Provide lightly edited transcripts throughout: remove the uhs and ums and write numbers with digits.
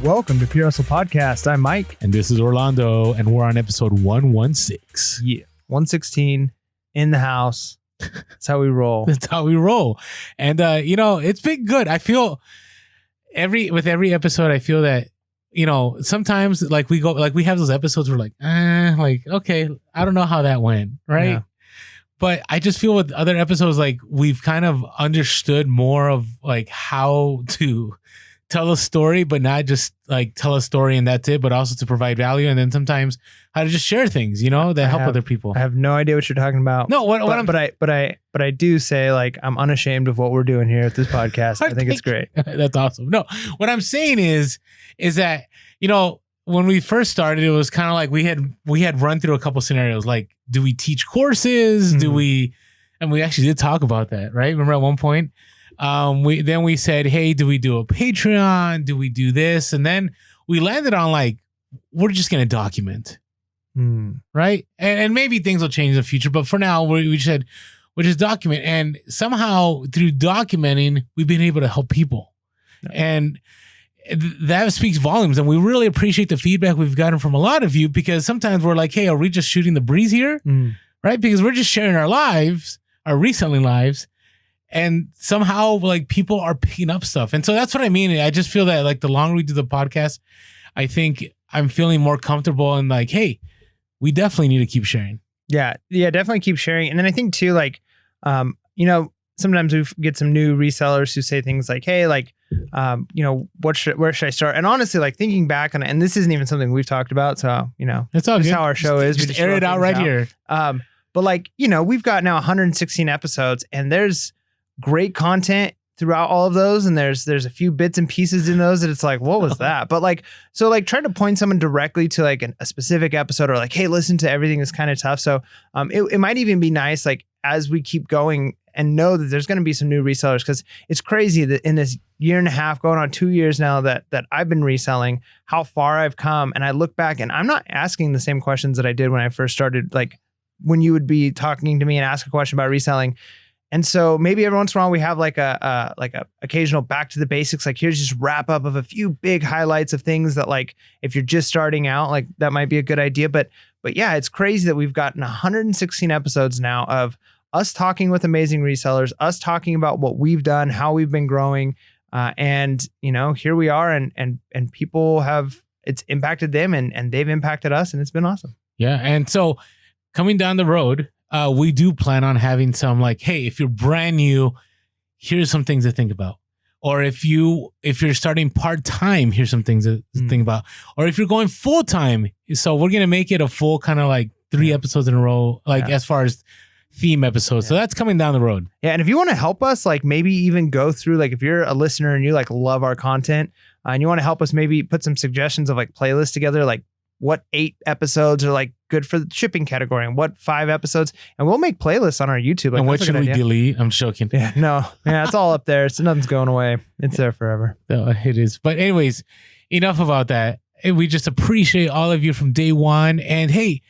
Welcome to Pure Hustle Podcast. I'm Mike. And this is Orlando, and we're on episode 116. Yeah. 116 in the house. That's how we roll. That's how we roll. And, it's been good. I feel with every episode, I feel that, sometimes we have those episodes where okay, I don't know how that went. Right. Yeah. But I just feel with other episodes, we've kind of understood more of how to tell a story, but not just tell a story and that's it, but also to provide value. And then sometimes how to just share things, that help other people. I have no idea what you're talking about. No, but I do say I'm unashamed of what we're doing here at this podcast. I think it's great. That's awesome. No, what I'm saying is that, when we first started, it was kind of we had run through a couple scenarios. Do we teach courses? Mm-hmm. And we actually did talk about that, right? Remember at one point? We said, hey, do we do a Patreon? Do we do this? And then we landed on we're just going to document. Right. And maybe things will change in the future. But for now, we said, we'll just document. And somehow through documenting, we've been able to help people. Yeah. And that speaks volumes. And we really appreciate the feedback we've gotten from a lot of you, because sometimes we're like, hey, are we just shooting the breeze here? Right. Because we're just sharing our lives, our reselling lives. And somehow people are picking up stuff. And so that's what I mean. I just feel that the longer we do the podcast, I think I'm feeling more comfortable and hey, we definitely need to keep sharing. Yeah, definitely keep sharing. And then I think too, sometimes we get some new resellers who say things like, hey, where should I start? And honestly, thinking back on it, and this isn't even something we've talked about. So, it's all this good. is how our show is. Just air it out right here. But we've got now 116 episodes, and there's great content throughout all of those, and there's a few bits and pieces in those that it's what was that? But trying to point someone directly to a specific episode, or hey, listen to everything is kind of tough. So it might even be nice as we keep going and know that there's going to be some new resellers, because it's crazy that in this year and a half, going on 2 years now that I've been reselling, how far I've come. And I look back and I'm not asking the same questions that I did when I first started, when you would be talking to me and ask a question about reselling. And so maybe every once in a while we have a occasional back to the basics. Here's just wrap up of a few big highlights of things that if you're just starting out, that might be a good idea. But yeah, it's crazy that we've gotten 116 episodes now of us talking with amazing resellers, us talking about what we've done, how we've been growing. And here we are, and people it's impacted them, and they've impacted us, and it's been awesome. Yeah. And so coming down the road, we do plan on having some hey, if you're brand new, here's some things to think about. Or if you're starting part-time, here's some things to think about. Or if you're going full-time, so we're going to make it a full kind of 3 episodes in a row, as far as theme episodes. Yeah. So that's coming down the road. Yeah. And if you want to help us, maybe even go through, if you're a listener and you love our content, and you want to help us maybe put some suggestions of playlists together, what 8 episodes are good for the shipping category, and what 5 episodes, and we'll make playlists on our YouTube. And what should we delete? I'm joking. Yeah, no, yeah, it's all up there. So nothing's going away. It's there forever. No, it is. But anyways, enough about that. And we just appreciate all of you from day one. And hey,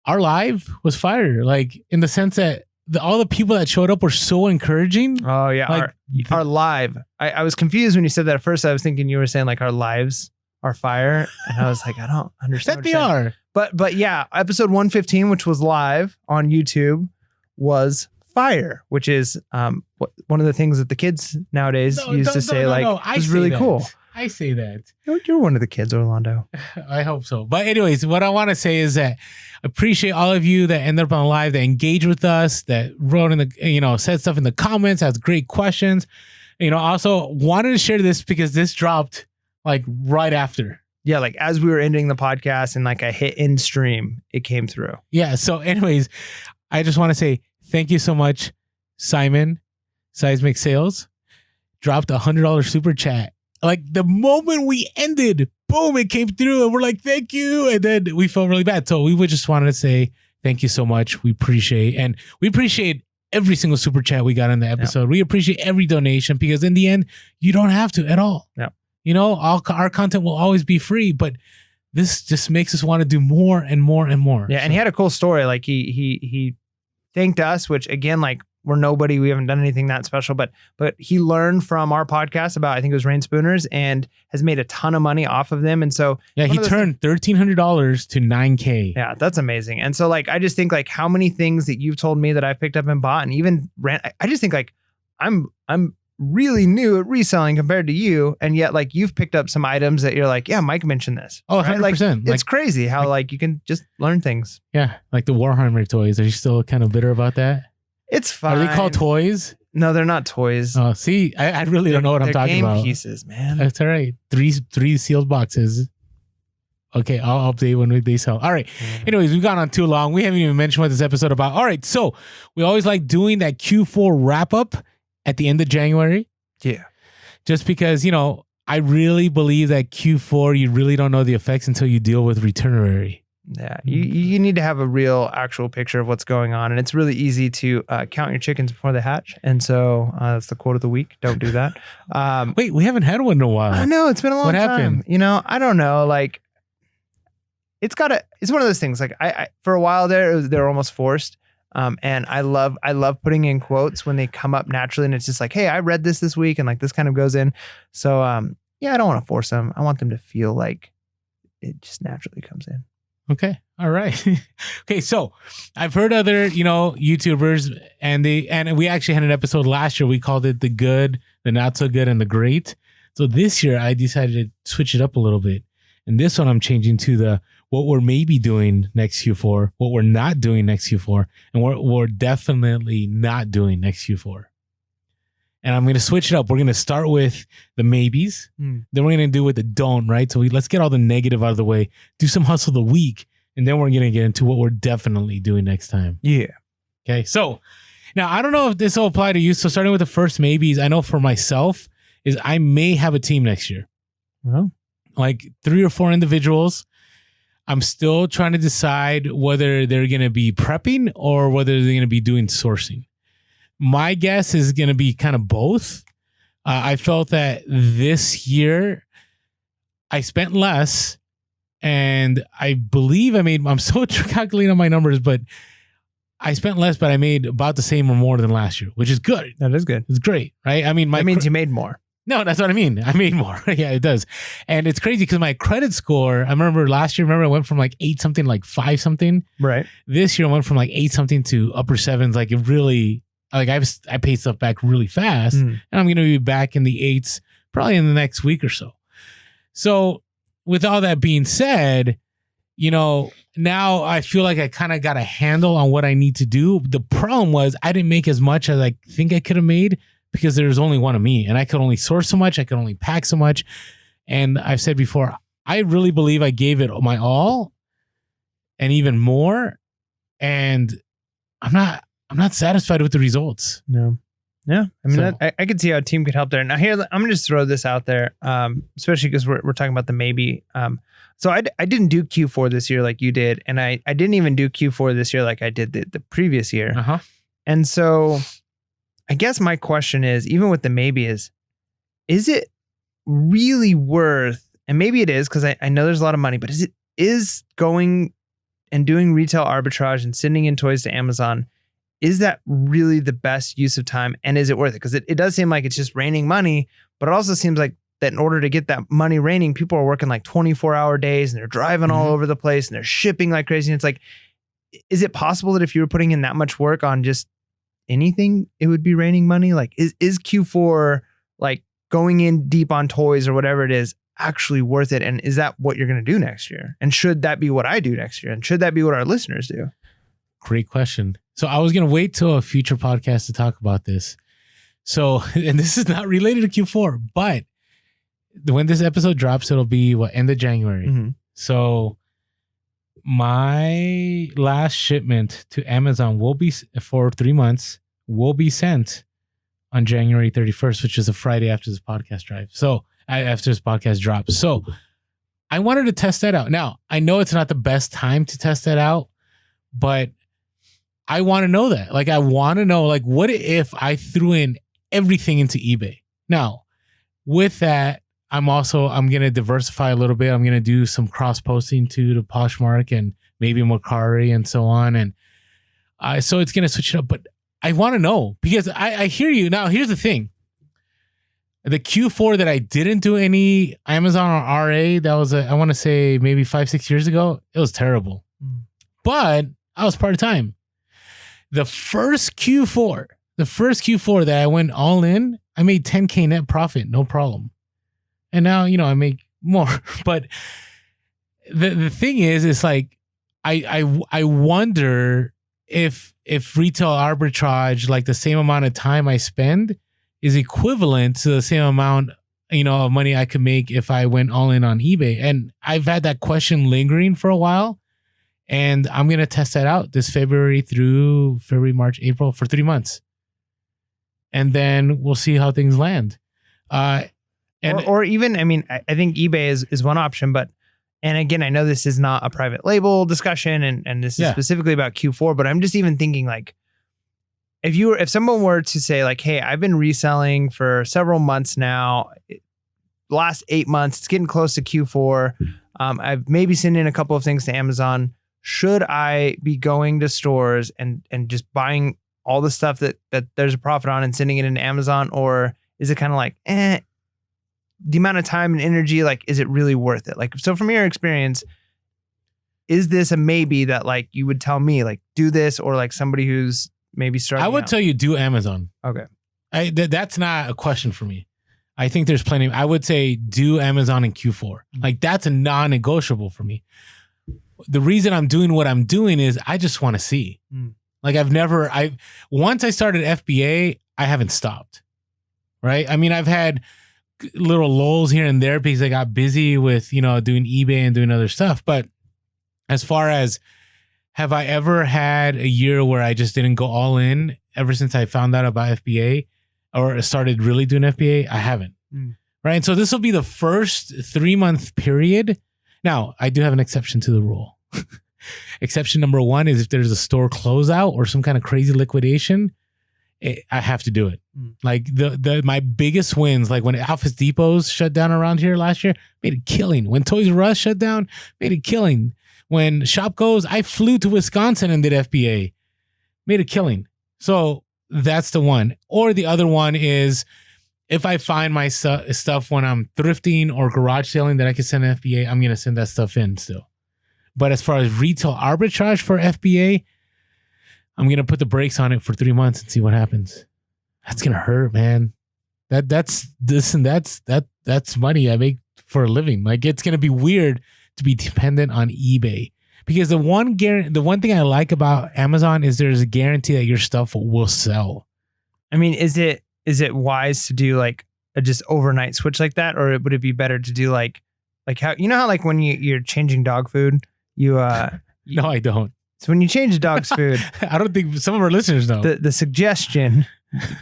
our live was fire. In the sense that all the people that showed up were so encouraging. Oh yeah, our live. I was confused when you said that at first. I was thinking you were saying our lives are fire, and I was I don't understand. That they are. But yeah, episode 115, which was live on YouTube, was fire, which is one of the things that the kids nowadays use to say is really cool. I say that. You're one of the kids, Orlando. I hope so. But anyways, what I want to say is that I appreciate all of you that ended up on live, that engaged with us, that wrote in the, said stuff in the comments, has great questions. Also wanted to share this because this dropped right after. Yeah, as we were ending the podcast and I hit end stream, it came through. Yeah. So anyways, I just want to say thank you so much. Simon, Seismic Sales, dropped $100 super chat. The moment we ended, boom, it came through, and we're thank you. And then we felt really bad. So we would just wanted to say thank you so much. We appreciate every single super chat we got in the episode. Yeah. We appreciate every donation, because in the end, you don't have to at all. Yeah. Our content will always be free, but this just makes us want to do more and more and more. Yeah. So. And he had a cool story. He thanked us, which again, we're nobody. We haven't done anything that special, but he learned from our podcast about, I think it was Rain Spooners, and has made a ton of money off of them. And so yeah, he turned $1,300 to $9,000. Yeah, that's amazing. And so like, I just think like how many things that you've told me that I picked up and bought, and even I just think like I'm really new at reselling compared to you, and yet like you've picked up some items that you're like, yeah, Mike mentioned this. Oh, 100%. Like, it's crazy how like you can just learn things. Yeah, like the Warhammer toys. Are you still kind of bitter about that? It's fine. Are they called toys? No, they're not toys. Oh, see, I really don't know what I'm talking about. Game pieces, man. That's all right. Three sealed boxes. Okay, I'll update when they sell. All right. Anyways, we've gone on too long. We haven't even mentioned what this episode about. All right, so we always like doing that Q4 wrap up at the end of January. Yeah. Just because, I really believe that Q4, you really don't know the effects until you deal with Returnary. Yeah, you need to have a real actual picture of what's going on. And it's really easy to count your chickens before they hatch. And so that's the quote of the week. Don't do that. Wait, we haven't had one in a while. I know, it's been a long time. What happened? I don't know. Like, it's one of those things. Like I for a while there, they're almost forced. And I love putting in quotes when they come up naturally, and it's just like, hey, I read this week, and like this kind of goes in. So yeah, I don't want to force them. I want them to feel like it just naturally comes in. Okay. All right. Okay. So I've heard other, YouTubers, and we actually had an episode last year. We called it the good, the not so good, and the great. So this year I decided to switch it up a little bit. And this one I'm changing to the what we're maybe doing next Q4, what we're not doing next Q4, and what we're definitely not doing next Q4. And I'm going to switch it up. We're going to start with the maybes. Then we're going to do with the don't, right? So let's get all the negative out of the way, do some hustle of the week, and then we're going to get into what we're definitely doing next time. Yeah. Okay. So now I don't know if this will apply to you. So starting with the first maybes, I know for myself is I may have a team next year. Well, like 3 or 4 individuals. I'm still trying to decide whether they're going to be prepping or whether they're going to be doing sourcing. My guess is going to be kind of both. I felt that this year I spent less, and I believe I'm still calculating on my numbers, but I spent less, but I made about the same or more than last year, which is good. That is good. It's great, right? I mean, that means you made more. No, that's what I mean. I made more. Yeah, it does. And it's crazy because my credit score, I remember last year, I went from like 8 something, like 5 something. Right. This year I went from like 8 something to upper 7s. Like it really, like I paid stuff back really fast, and I'm going to be back in the 8s probably in the next week or so. So with all that being said, now I feel like I kind of got a handle on what I need to do. The problem was I didn't make as much as I think I could have made, because there's only one of me, and I could only source so much. I could only pack so much. And I've said before, I really believe I gave it my all and even more. And I'm not satisfied with the results. No. Yeah. I mean, I could see how a team could help there. Now here, I'm going to just throw this out there, especially because we're talking about the maybe. So I didn't do Q4 this year like you did. And I didn't even do Q4 this year like I did the previous year. Uh-huh. And so I guess my question is, even with the maybe is it really worth, and maybe it is because I know there's a lot of money, but is going and doing retail arbitrage and sending in toys to Amazon, is that really the best use of time? And is it worth it? Because it does seem like it's just raining money, but it also seems like that in order to get that money raining, people are working like 24-hour days, and they're driving all over the place, and they're shipping like crazy. And it's like, is it possible that if you were putting in that much work on just anything, it would be raining money? Like is Q4, like going in deep on toys or whatever it is, actually worth it? And is that what you're going to do next year? And should that be what I do next year? And should that be what our listeners do? Great question. So I was going to wait till a future podcast to talk about this. So, and this is not related to Q4, but when this episode drops, it'll be end of January. Mm-hmm. So my last shipment to Amazon will be for 3 months, will be sent on January 31st, which is a Friday after this podcast drive. So after this podcast drops. So I wanted to test that out. Now, I know it's not the best time to test that out, but I want to know that. Like, I want to know, like, what if I threw in everything into eBay? Now, with that, I'm going to diversify a little bit. I'm going to do some cross posting to Poshmark and maybe Mercari and so on. And so it's going to switch it up. But I want to know because I hear you. Now, here's the thing. The Q4 that I didn't do any Amazon or RA, that was, I want to say maybe 5-6 years ago. It was terrible. But I was part-time. The first Q4 that I went all in, I made 10K net profit, no problem. And now, I make more. But the thing is, it's like, I wonder if retail arbitrage, like the same amount of time I spend, is equivalent to the same amount, of money I could make if I went all in on eBay. And I've had that question lingering for a while, and I'm going to test that out this February through February, March, April for 3 months. And then we'll see how things land. Or even, I think eBay is one option, but, and again, I know this is not a private label discussion and this is specifically about Q4, but I'm just even thinking like, if someone were to say like, hey, I've been reselling for several months now, last 8 months, it's getting close to Q4. I've maybe sent in a couple of things to Amazon. Should I be going to stores and just buying all the stuff that there's a profit on and sending it into Amazon? Or is it kind of like, the amount of time and energy, like, is it really worth it? Like, so from your experience, is this a maybe that like you would tell me like do this, or like somebody who's maybe starting I would out? tell you do Amazon. Okay. That's not a question for me. I think there's plenty. I would say do Amazon in Q4. Like that's a non-negotiable for me. The reason I'm doing what I'm doing is I just want to see. Like once I started FBA, I haven't stopped. Right. I've had little lulls here and there because I got busy with, doing eBay and doing other stuff. But as far as have I ever had a year where I just didn't go all in ever since I found out about FBA or started really doing FBA? I haven't. Right. And so this will be the first 3-month period. Now, I do have an exception to the rule. Exception number 1 is if there's a store closeout or some kind of crazy liquidation, I have to do it. Like my biggest wins, like when Office Depots shut down around here last year, made a killing. When Toys R Us shut down, made a killing. When Shopgoes, I flew to Wisconsin and did FBA, made a killing. So that's the one. Or the other one is if I find my stuff when I'm thrifting or garage selling that I can send FBA, I'm going to send that stuff in still. But as far as retail arbitrage for FBA, I'm going to put the brakes on it for 3 months and see what happens. That's going to hurt, man. That's money I make for a living. Like it's going to be weird to be dependent on eBay because the one thing I like about Amazon is there's a guarantee that your stuff will sell. Is it wise to do like a just overnight switch like that? Or would it be better to do like how, how like when you're changing dog food, no, I don't. So when you change a dog's food, I don't think some of our listeners know. The suggestion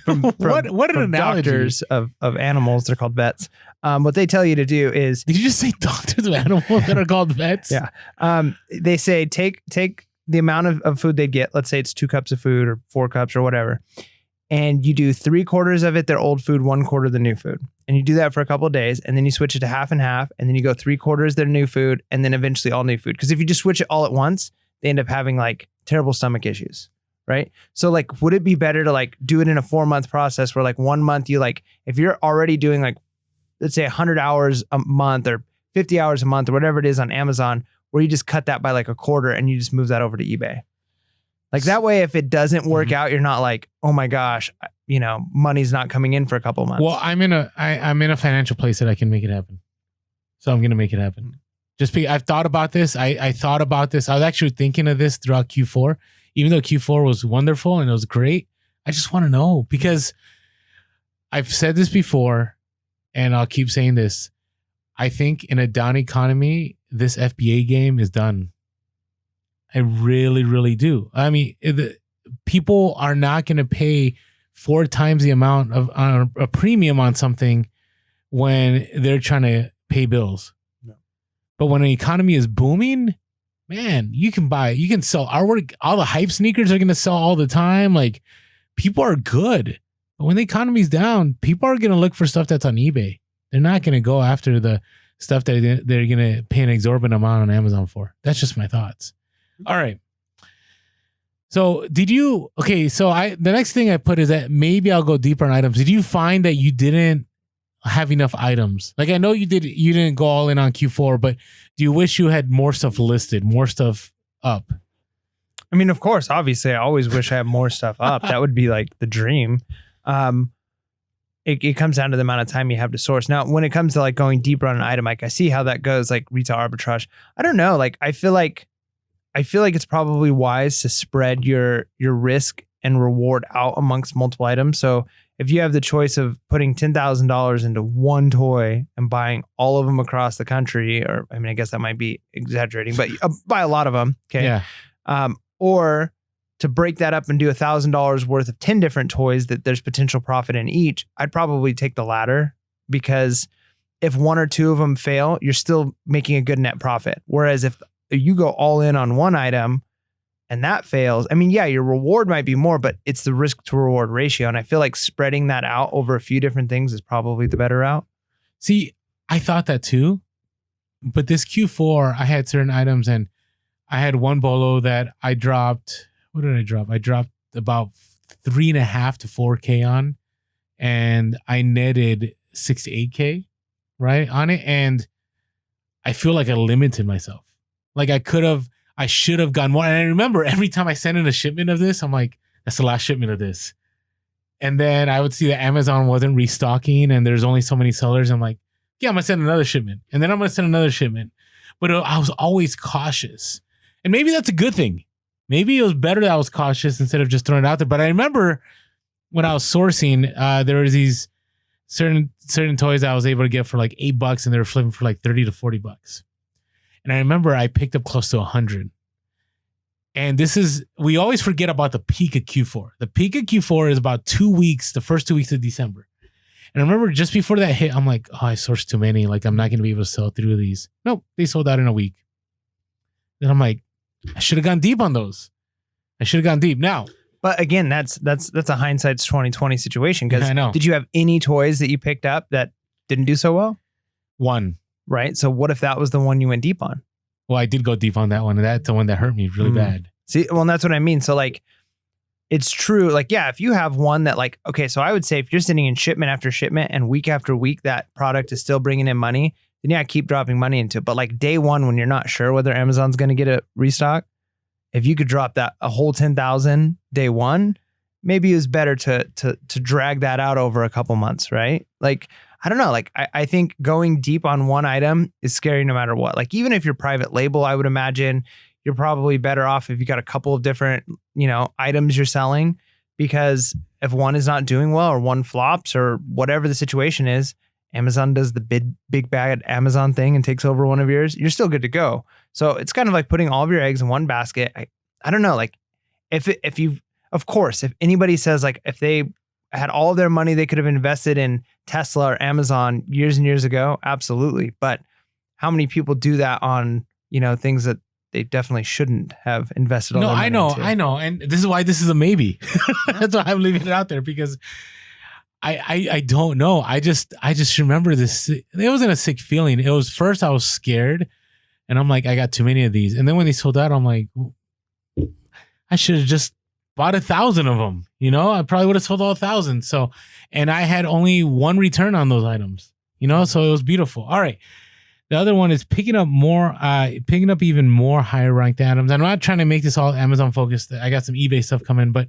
from what an doctors of animals, they're called vets. What they tell you to do is, did you just say doctors of animals that are called vets? Yeah. They say take the amount of food they get. Let's say it's 2 cups of food or 4 cups or whatever, and you do 3/4 of it their old food, 1/4 the new food, and you do that for a couple of days, and then you switch it to half and half, and then you go 3/4 their new food, and then eventually all new food. Because if you just switch it all at once, they end up having like terrible stomach issues, right? So like, would it be better to like do it in a 4-month process where like 1 month you like, if you're already doing like, let's say 100 hours a month or 50 hours a month or whatever it is on Amazon, where you just cut that by like 1/4 and you just move that over to eBay. Like that way, if it doesn't work out, you're not like, oh my gosh, money's not coming in for a couple of months. Well, I'm in a financial place that I can make it happen. So I'm going to make it happen. Just because I've thought about this. I thought about this. I was actually thinking of this throughout Q4, even though Q4 was wonderful and it was great. I just want to know because I've said this before and I'll keep saying this. I think in a down economy, this FBA game is done. I really, really do. People are not going to pay 4 times the amount of a premium on something when they're trying to pay bills. But when an economy is booming, man, you can sell artwork. All the hype sneakers are going to sell all the time. Like people are good. But when the economy's down, people are going to look for stuff that's on eBay. They're not going to go after the stuff that they're going to pay an exorbitant amount on Amazon for. That's just my thoughts. All right. So the next thing I put is that maybe I'll go deeper on items. Did you find that you didn't have enough items? Like I know you didn't go all in on Q4, but do you wish you had more stuff listed, more stuff up? I mean, of course, obviously, I always wish I had more stuff up. That would be like the dream. It comes down to the amount of time you have to source. Now, when it comes to like going deeper on an item, like I see how that goes, like retail arbitrage. I don't know. Like I feel like it's probably wise to spread your risk and reward out amongst multiple items. So if you have the choice of putting $10,000 into one toy and buying all of them across the country, or I mean, I guess that might be exaggerating, but buy a lot of them. Okay. Yeah. Or to break that up and do $1,000 worth of 10 different toys that there's potential profit in each, I'd probably take the latter, because if one or two of them fail, you're still making a good net profit. Whereas if you go all in on one item and that fails, I mean, yeah, your reward might be more, but it's the risk to reward ratio. And I feel like spreading that out over a few different things is probably the better route. See, I thought that too, but this Q4, I had certain items and I had one bolo that I dropped. What did I drop? I dropped about 3.5 to 4K on, and I netted 6 to 8K, right, on it. And I feel like I limited myself. Like I should have gone more. And I remember every time I sent in a shipment of this, I'm like, that's the last shipment of this. And then I would see that Amazon wasn't restocking and there's only so many sellers. I'm like, yeah, I'm going to send another shipment. And then I'm going to send another shipment. But I was always cautious. And maybe that's a good thing. Maybe it was better that I was cautious instead of just throwing it out there. But I remember when I was sourcing, there was these certain toys that I was able to get for like $8 and they were flipping for like $30 to $40. And I remember I picked up close to 100. And we always forget about the peak of Q4. The peak of Q4 is about 2 weeks, the first 2 weeks of December. And I remember just before that hit, I'm like, oh, I sourced too many. Like, I'm not going to be able to sell through these. Nope, they sold out in a week. Then I'm like, I should have gone deep on those. I should have gone deep. Now, but again, that's a hindsight's 2020 situation. Because I know. Did you have any toys that you picked up that didn't do so well? One. Right. So what if that was the one you went deep on? Well, I did go deep on that one, and that's the one that hurt me really bad. See, well, that's what I mean. So like, it's true. Like, yeah, if you have one that like, okay, so I would say if you're sitting in shipment after shipment and week after week, that product is still bringing in money, then yeah, keep dropping money into it. But like day one, when you're not sure whether Amazon's going to get a restock, if you could drop that a whole 10,000 day one, maybe it was better to drag that out over a couple months, right? Like, I don't know. Like, I think going deep on one item is scary no matter what. Like, even if you're private label, I would imagine you're probably better off if you got a couple of different, items you're selling, because if one is not doing well or one flops or whatever the situation is, Amazon does the big bad Amazon thing and takes over one of yours, you're still good to go. So it's kind of like putting all of your eggs in one basket. I don't know. Like if anybody says like, if they had all of their money they could have invested in Tesla or Amazon years and years ago, absolutely. But how many people do that on, things that they definitely shouldn't have invested all their money into? I know. And this is why this is a maybe. That's why I'm leaving it out there, because I don't know. I just remember this. It wasn't a sick feeling. It was first I was scared and I'm like, I got too many of these. And then when they sold out, I'm like, I should have just bought 1,000 of them. I probably would have sold all 1,000. So, and I had only one return on those items, so it was beautiful. All right. The other one is picking up even more higher ranked items. I'm not trying to make this all Amazon focused. I got some eBay stuff coming, but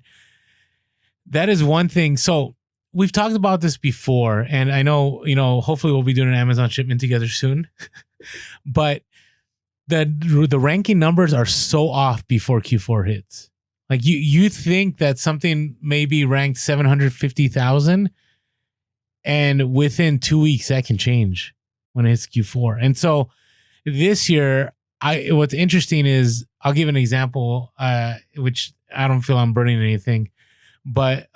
that is one thing. So we've talked about this before, and I know, hopefully we'll be doing an Amazon shipment together soon, but the ranking numbers are so off before Q4 hits. Like you think that something may be ranked 750,000, and within 2 weeks that can change when it hits Q4. And so this year, what's interesting is, I'll give an example, which I don't feel I'm burning anything, but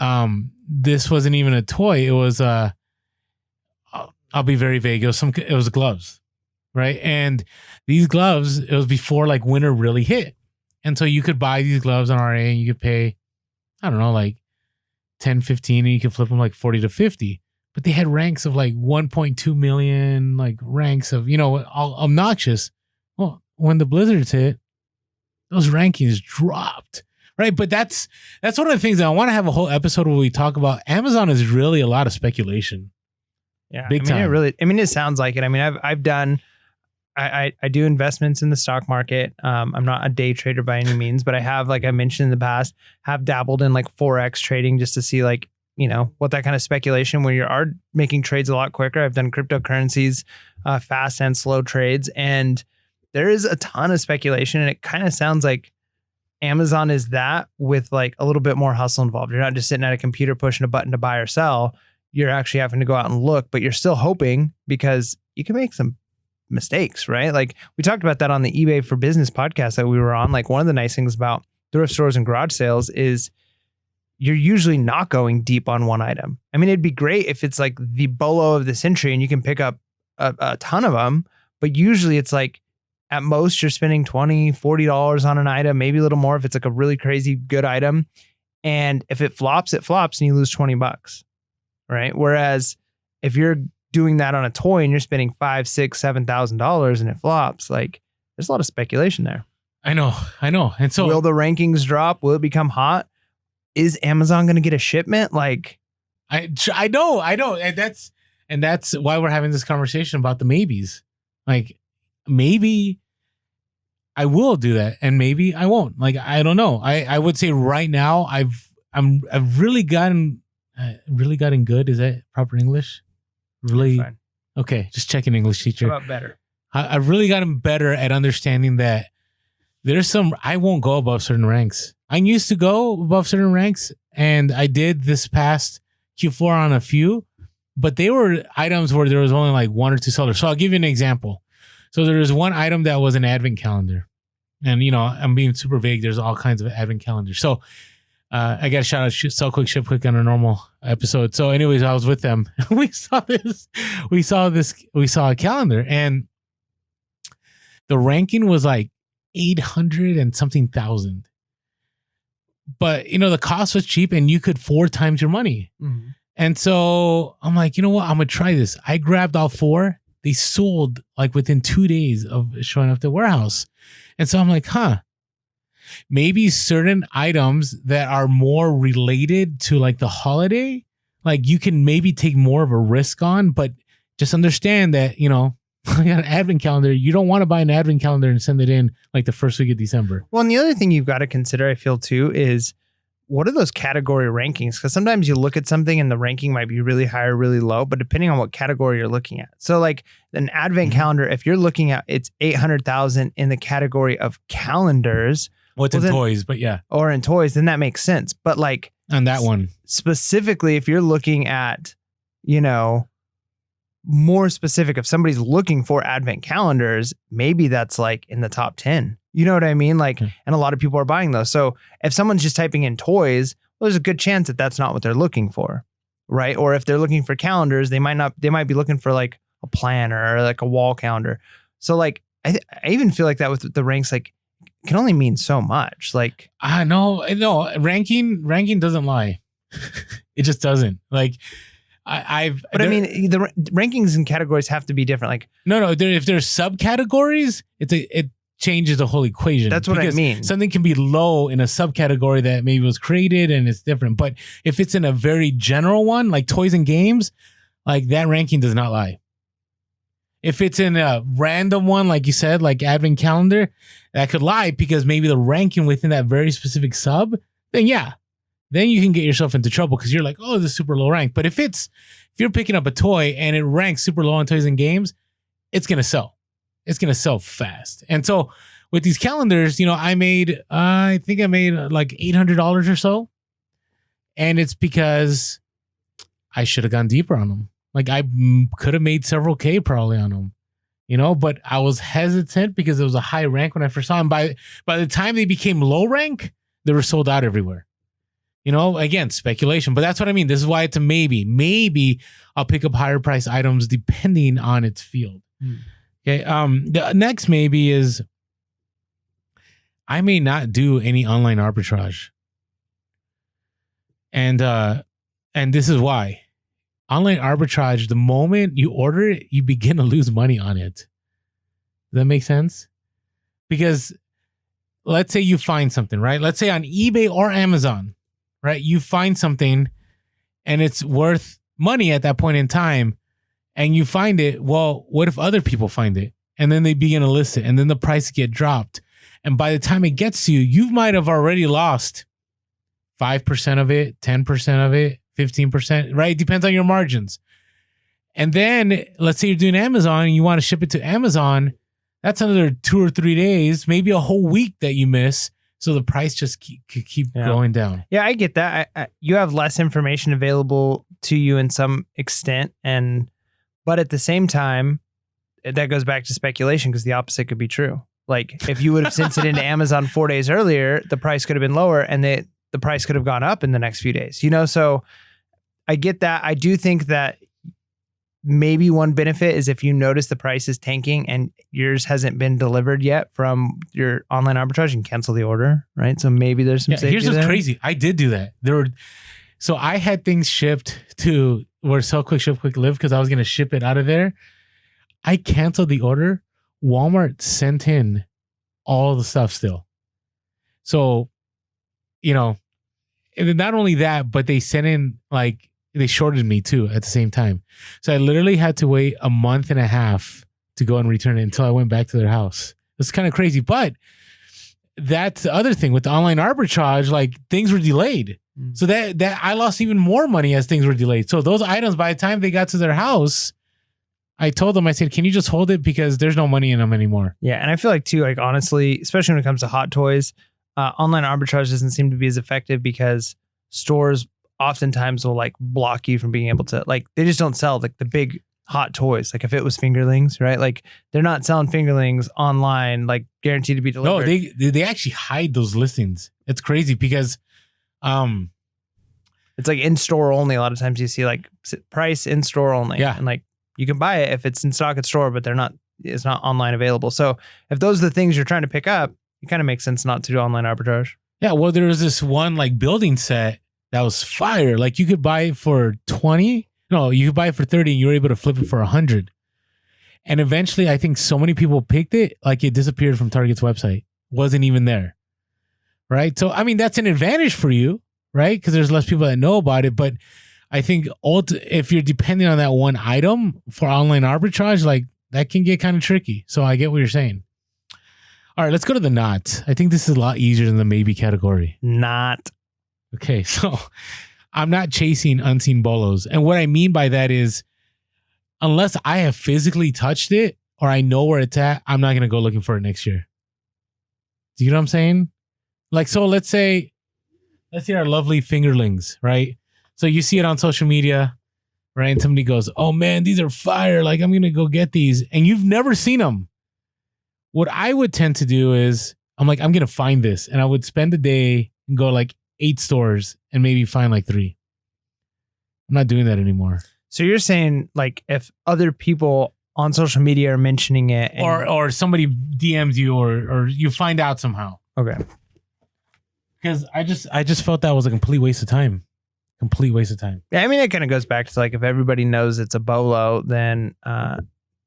this wasn't even a toy. It was I'll be very vague. It was gloves, right? And these gloves, it was before like winter really hit. And so you could buy these gloves on RA and you could pay, I don't know, like 10, 15, and you could flip them like 40 to 50. But they had ranks of like 1.2 million, like ranks of, all obnoxious. Well, when the blizzards hit, those rankings dropped, Right. But that's one of the things that I want to have a whole episode where we talk about. Amazon is really a lot of speculation. Yeah. Big time. It sounds like it. I mean, I've done, I do investments in the stock market. I'm not a day trader by any means, but I have, like I mentioned in the past, have dabbled in like Forex trading just to see like, what that kind of speculation where you are making trades a lot quicker. I've done cryptocurrencies, fast and slow trades, and there is a ton of speculation, and it kind of sounds like Amazon is that with like a little bit more hustle involved. You're not just sitting at a computer pushing a button to buy or sell. You're actually having to go out and look, but you're still hoping because you can make some mistakes, right? Like we talked about that on the eBay for Business podcast that we were on. Like one of the nice things about thrift stores and garage sales is you're usually not going deep on one item. I mean, it'd be great if it's like the Bellow of the century and you can pick up a ton of them, but usually it's like at most you're spending $20, $40 on an item, maybe a little more if it's like a really crazy good item. And if it flops and you lose $20, right? Whereas if you're doing that on a toy and you're spending $5,000, $6,000, $7,000 and it flops, like there's a lot of speculation there. I know. And so will the rankings drop? Will it become hot? Is Amazon going to get a shipment? Like I know. And that's why we're having this conversation about the maybes. Like maybe I will do that and maybe I won't. Like, I don't know. I would say right now I've really gotten good. Is that proper English? Really? Fine. Okay. Just checking English teacher. How about better? I've really gotten better at understanding that there's I won't go above certain ranks. I used to go above certain ranks and I did this past Q4 on a few, but they were items where there was only like one or two sellers. So I'll give you an example. So there was one item that was an advent calendar, and I'm being super vague. There's all kinds of advent calendars. So I got a shout out Sell Quick Ship Quick on a normal episode. So anyways, I was with them. We saw a calendar and the ranking was like 800 and something thousand. But the cost was cheap and you could 4 times your money. Mm-hmm. And so I'm like, you know what? I'm gonna try this. I grabbed all 4. They sold like within 2 days of showing up at the warehouse. And so I'm like, maybe certain items that are more related to like the holiday, like you can maybe take more of a risk on, but just understand that, I got an advent calendar. You don't want to buy an advent calendar and send it in like the first week of December. Well, and the other thing you've got to consider, I feel too, is what are those category rankings? Because sometimes you look at something and the ranking might be really high or really low, but depending on what category you're looking at. So like an advent calendar, if you're looking at it's 800,000 in the category of calendars. What's in toys, but yeah. Or in toys, then that makes sense. But like on that one. Specifically, if you're looking at, more specific, if somebody's looking for advent calendars, maybe that's like in the top 10. You know what I mean? Like, and a lot of people are buying those. So if someone's just typing in toys, well, there's a good chance that that's not what they're looking for, right? Or if they're looking for calendars, they might be looking for like a planner or like a wall calendar. So like, I even feel like that with the ranks, like can only mean so much. Like, no, ranking doesn't lie. It just doesn't. Like, I mean, the rankings and categories have to be different. Like, no. If there's subcategories, it changes the whole equation. That's what I mean. Something can be low in a subcategory that maybe was created and it's different. But if it's in a very general one, like toys and games, like that ranking does not lie. If it's in a random one, like you said, like advent calendar, that could lie because maybe the ranking within that very specific sub, then yeah. Then you can get yourself into trouble because you're like, oh, this is super low rank. But if you're picking up a toy and it ranks super low on toys and games, it's going to sell. It's going to sell fast. And so with these calendars, I think I made like $800 or so. And it's because I should have gone deeper on them. Like I could have made several K probably on them, but I was hesitant because it was a high rank when I first saw them. By the time they became low rank, they were sold out everywhere. Again, speculation, but that's what I mean. This is why it's a maybe. Maybe I'll pick up higher price items depending on its field. Okay. The next maybe is I may not do any online arbitrage. And this is why. Online arbitrage, the moment you order it, you begin to lose money on it. Does that make sense? Because let's say you find something, right? Let's say on eBay or Amazon, right? You find something and it's worth money at that point in time and you find it. Well, what if other people find it? And then they begin to list it and then the price get dropped. And by the time it gets to you, you might have already lost 5% of it, 10% of it, 15%, right? It depends on your margins. And then let's say you're doing Amazon and you want to ship it to Amazon. That's another 2 or 3 days, maybe a whole week that you miss. So the price just keep going down. Yeah, I get that. You have less information available to you in some extent. But at the same time, that goes back to speculation because the opposite could be true. Like if you would have sent it into Amazon 4 days earlier, the price could have been lower and the price could have gone up in the next few days, so I get that. I do think that maybe one benefit is if you notice the price is tanking and yours hasn't been delivered yet from your online arbitrage, you can cancel the order, right? So maybe there's some safety here's what's there. crazy. I did do that. So I had things shipped to where Sell Quick, Ship Quick live because I was going to ship it out of there. I canceled the order. Walmart sent in all the stuff still. So, and not only that, but they sent in they shorted me too at the same time. So I literally had to wait a month and a half to go and return it until I went back to their house. It's kind of crazy, but that's the other thing with the online arbitrage, things were delayed. So that I lost even more money as things were delayed. So those items, by the time they got to their house, I told them, I said, can you just hold it because there's no money in them anymore? Yeah. And I feel like too, honestly, especially when it comes to hot toys, online arbitrage doesn't seem to be as effective because stores oftentimes will block you from being able to, they just don't sell the big hot toys. If it was fingerlings, right? They're not selling fingerlings online, guaranteed to be delivered. No, they actually hide those listings. It's crazy because it's in store only. A lot of times you see price in store only. Yeah. And you can buy it if it's in stock at store, but it's not online available. So if those are the things you're trying to pick up, it kind of makes sense not to do online arbitrage. Yeah. Well, there was this one building set that was fire. You could buy it for 20. No, you could buy it for 30 and you were able to flip it for 100. And eventually I think so many people picked it, it disappeared from Target's website. Wasn't even there. Right. So, I mean, that's an advantage for you, right? Because there's less people that know about it. But I think if you're depending on that one item for online arbitrage, that can get kind of tricky. So I get what you're saying. All right, let's go to the not. I think this is a lot easier than the maybe category. Not. Okay, so I'm not chasing unseen bolos. And what I mean by that is unless I have physically touched it or I know where it's at, I'm not going to go looking for it next year. Do you know what I'm saying? So let's say our lovely fingerlings, right? So you see it on social media, right? And somebody goes, oh man, these are fire. I'm going to go get these. And you've never seen them. What I would tend to do is I'm going to find this. And I would spend the day and go 8 stores and maybe find 3. I'm not doing that anymore. So you're saying if other people on social media are mentioning it or somebody DMs you or you find out somehow. Okay. Because I just felt that was a complete waste of time. Complete waste of time. Yeah, I mean, it kind of goes back to if everybody knows it's a bolo, then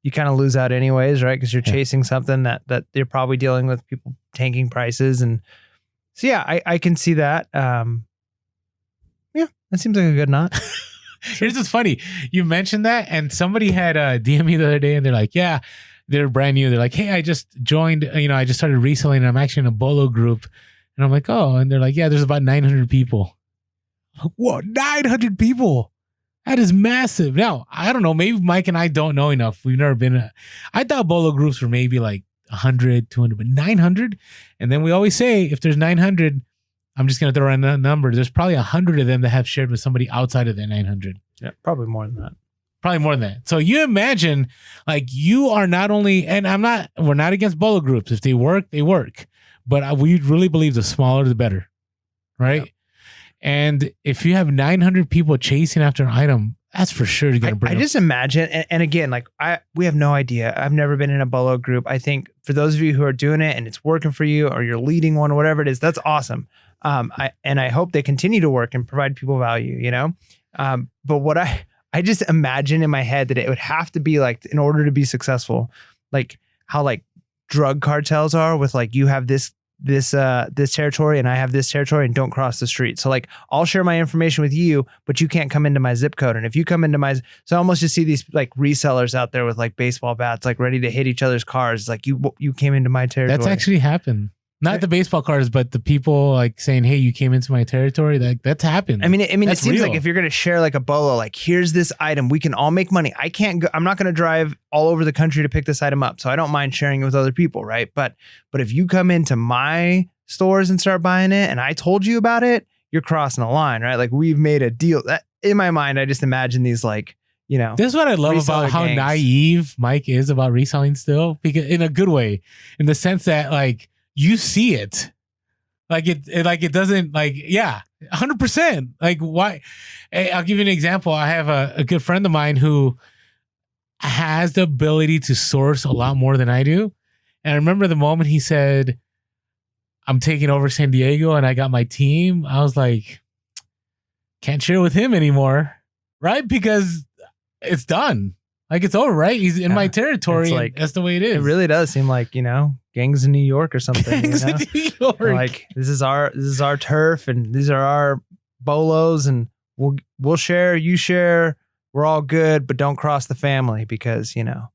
you kind of lose out anyways, right? Because you're chasing something that you're probably dealing with people tanking prices. And so, yeah, I can see that. Yeah, that seems like a good knot. Here's what's funny. You mentioned that and somebody had DM me the other day and they're like, yeah, they're brand new. They're like, hey, I just joined, I just started reselling and I'm actually in a bolo group. And I'm like, oh, and they're like, yeah, there's about 900 people. What? 900 people? That is massive. Now, I don't know. Maybe Mike and I don't know enough. We've never been. I thought bolo groups were maybe 100, 200, but 900. And then we always say, if there's 900, I'm just going to throw around that number. There's probably 100 of them that have shared with somebody outside of that 900. Yeah, probably more than that. Probably more than that. So you imagine, you are not only, and we're not against bolo groups. If they work, they work. But we really believe the smaller, the better. Right? Yep. And if you have 900 people chasing after an item, that's for sure going to bring. I just imagine, and again, we have no idea. I've never been in a bolo group. I think for those of you who are doing it and it's working for you, or you're leading one, or whatever it is, that's awesome. I hope they continue to work and provide people value. But what I just imagine in my head that it would have to be in order to be successful, how drug cartels are with you have this this territory and I have this territory, and don't cross the street. So like I'll share my information with you, but you can't come into my zip code. And if you come into so I almost just see these like resellers out there with like baseball bats, like ready to hit each other's cars. It's like you came into my territory. That's actually happened. Not the baseball cards, but the people like saying, "Hey, you came into my territory." That's happened. I mean, it seems real. like if you're going to share like a bolo, like here's this item, we can all make money. I'm not going to drive all over the country to pick this item up, so I don't mind sharing it with other people, right? But if you come into my stores and start buying it, and I told you about it, you're crossing a line, right? Like we've made a deal. That in my mind, I just imagine these like, you know. This is what I love about how naive Mike is about reselling still, because in a good way, in the sense that like. You see it, like it doesn't like, yeah, 100%. Like why? I'll give you an example. I have a good friend of mine who has the ability to source a lot more than I do. And I remember the moment he said, I'm taking over San Diego and I got my team. I was like, can't share with him anymore. Right. Because it's done. Like it's over, right? He's in my territory. Like, that's the way it is. It really does seem like, you know, gangs in New York or something. Gangs in New York. Like this is our turf, and these are our bolos, and we'll share. You share. We're all good, but don't cross the family because you know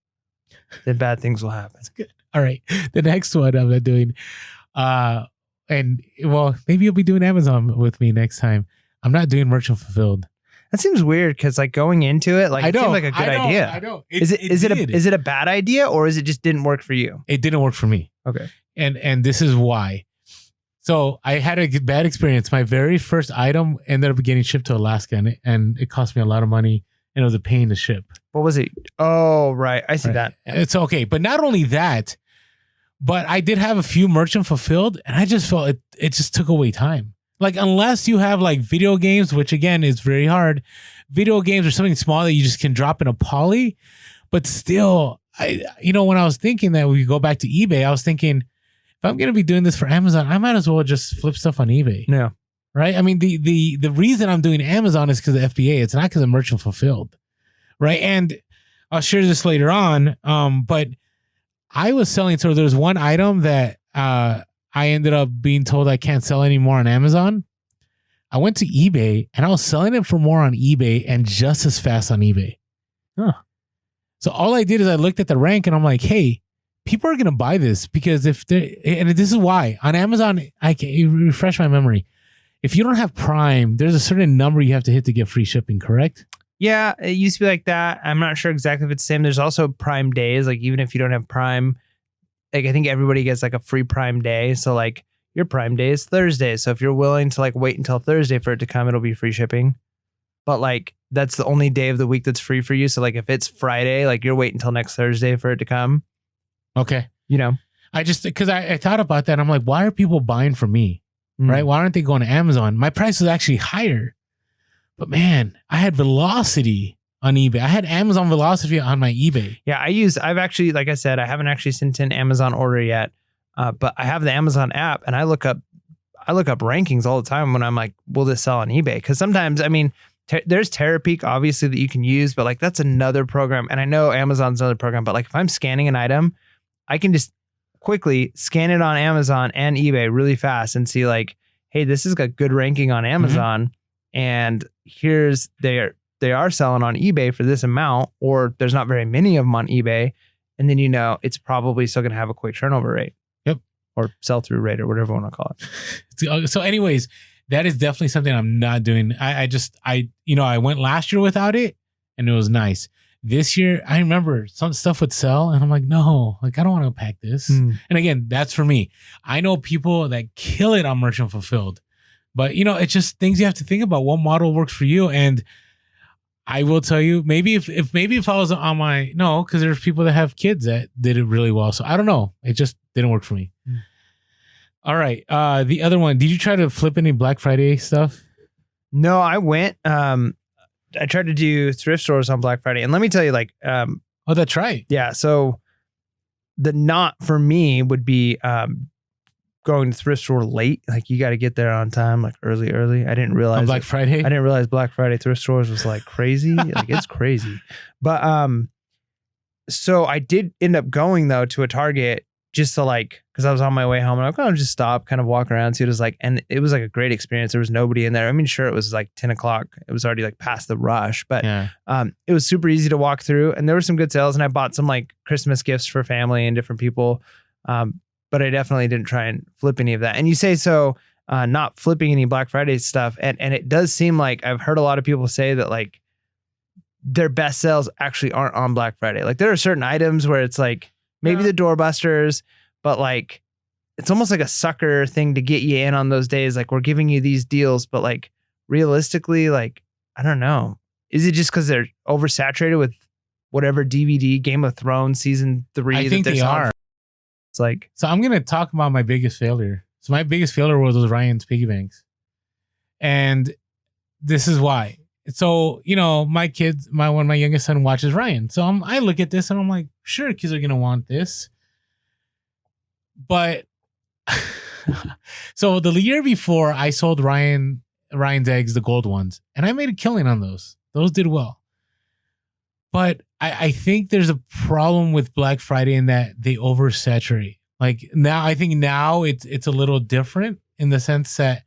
then bad things will happen. Good. All right, the next one I'm not doing, and well, maybe you'll be doing Amazon with me next time. I'm not doing merchant fulfilled. That seems weird because like going into it, like it seemed like a good idea. I know. Is it a bad idea, or is it just didn't work for you? It didn't work for me. Okay. And this is why. So I had a bad experience. My very first item ended up getting shipped to Alaska, and it cost me a lot of money, and it was a pain to ship. What was it? Oh, right. I see that. It's okay. But not only that, but I did have a few merchant fulfilled, and I just felt it just took away time. Like, unless you have like video games, which again is very hard, video games or something small that you just can drop in a poly. But still, when I was thinking that we go back to eBay, I was thinking, if I'm going to be doing this for Amazon, I might as well just flip stuff on eBay. Yeah. Right. I mean, the reason I'm doing Amazon is because of FBA. It's not because of merchant fulfilled. Right. And I'll share this later on. But I was selling. So there's one item that, I ended up being told I can't sell anymore on Amazon. I went to eBay and I was selling it for more on eBay and just as fast on eBay. Huh. So all I did is I looked at the rank and I'm like, hey, people are going to buy this because and this is why on Amazon, I can refresh my memory. If you don't have Prime, there's a certain number you have to hit to get free shipping, correct? Yeah, it used to be like that. I'm not sure exactly if it's the same. There's also Prime days. Like even if you don't have Prime, like I think everybody gets like a free Prime day. So like your Prime day is Thursday. So if you're willing to like wait until Thursday for it to come, it'll be free shipping. But like that's the only day of the week that's free for you. So like if it's Friday, like you're waiting until next Thursday for it to come. Okay. You know, because I thought about that. I'm like, why are people buying from me? Right? Why aren't they going to Amazon? My price was actually higher. But man, I had velocity on eBay. I had Amazon velocity on my eBay. Yeah, I've actually, like I said, I haven't actually sent an Amazon order yet, but I have the Amazon app and I look up rankings all the time when I'm like, will this sell on eBay? Because sometimes, I mean, there's Terapeak obviously that you can use, but like that's another program. And I know Amazon's another program, but like if I'm scanning an item, I can just quickly scan it on Amazon and eBay really fast and see like, hey, this has got good ranking on Amazon, and here's they are selling on eBay for this amount, or there's not very many of them on eBay. And then, it's probably still going to have a quick turnover rate. Yep. Or sell through rate or whatever you want to call it. So anyways, that is definitely something I'm not doing. I went last year without it and it was nice. This year, I remember some stuff would sell and I'm like, no, like I don't want to pack this. And again, that's for me. I know people that kill it on merchant fulfilled, but it's just things you have to think about. What model works for you? And I will tell you, maybe if I was on because there's people that have kids that did it really well. So I don't know. It just didn't work for me. All right. The other one, did you try to flip any Black Friday stuff? No, I went. I tried to do thrift stores on Black Friday. And let me tell you, like, oh, that's right. Yeah. So the not for me would be going to thrift store late. Like you got to get there on time, like early. I didn't realize on Black Friday. I didn't realize Black Friday thrift stores was like crazy. Like it's crazy. But so I did end up going though to a Target just to like, because I was on my way home and I'm like, oh, I'll just stop, kind of walk around, see what it was like. And it was like a great experience. There was nobody in there. I mean, sure, it was like 10 o'clock. It was already like past the rush, but it was super easy to walk through, and there were some good sales, and I bought some like Christmas gifts for family and different people. But I definitely didn't try and flip any of that. And you say so, not flipping any Black Friday stuff. And it does seem like I've heard a lot of people say that like their best sales actually aren't on Black Friday. Like there are certain items where it's like maybe the doorbusters, but like it's almost like a sucker thing to get you in on those days. Like we're giving you these deals, but like realistically, like, I don't know. Is it just because they're oversaturated with whatever DVD Game of Thrones season 3? I think they are. It's like, so I'm going to talk about my biggest failure. So my biggest failure was those Ryan's piggy banks. And this is why. So, you know, my kids, when my youngest son watches Ryan. So I look at this and I'm like, sure, kids are going to want this. But so the year before I sold Ryan's eggs, the gold ones, and I made a killing on those. Those did well. But I think there's a problem with Black Friday in that they oversaturate. Like now, I think now it's a little different in the sense that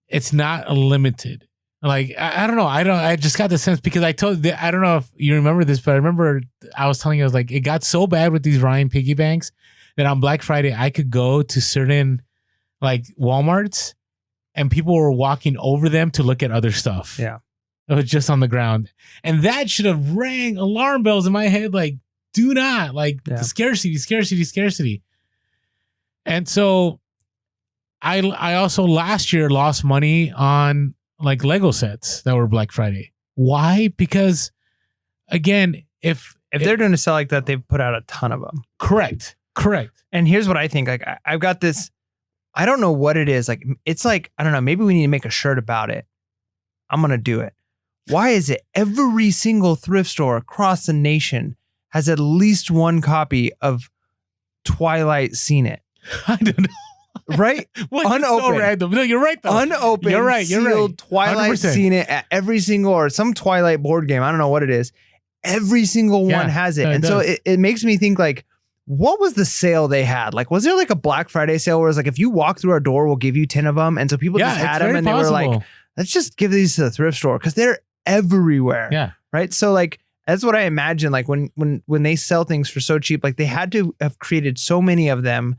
it's not limited. Like, I don't know. I just got the sense because I don't know if you remember this, but I remember I was telling you, I was like, it got so bad with these Ryan piggy banks that on Black Friday, I could go to certain like Walmarts and people were walking over them to look at other stuff. Yeah. It was just on the ground. And that should have rang alarm bells in my head. Like, do not the scarcity. And so I also last year lost money on like Lego sets that were Black Friday. Why? Because again, if they're doing a sale like that, they've put out a ton of them. Correct. And here's what I think. Like I've got this, I don't know what it is. Like, it's like, I don't know, maybe we need to make a shirt about it. I'm going to do it. Why is it every single thrift store across the nation has at least one copy of Twilight Seen It? I don't know. Right? Unopened. So random. No, you're right though. Unopened. You're right. Twilight 100%. Seen It at every single, or some Twilight board game. I don't know what it is. Every single one has it. And so it makes me think like, what was the sale they had? Like, was there like a Black Friday sale where it's like, if you walk through our door, we'll give you 10 of them. And so people just had them and they were like, let's just give these to the thrift store because they're everywhere. Yeah. Right. So like, that's what I imagine. Like when they sell things for so cheap, like they had to have created so many of them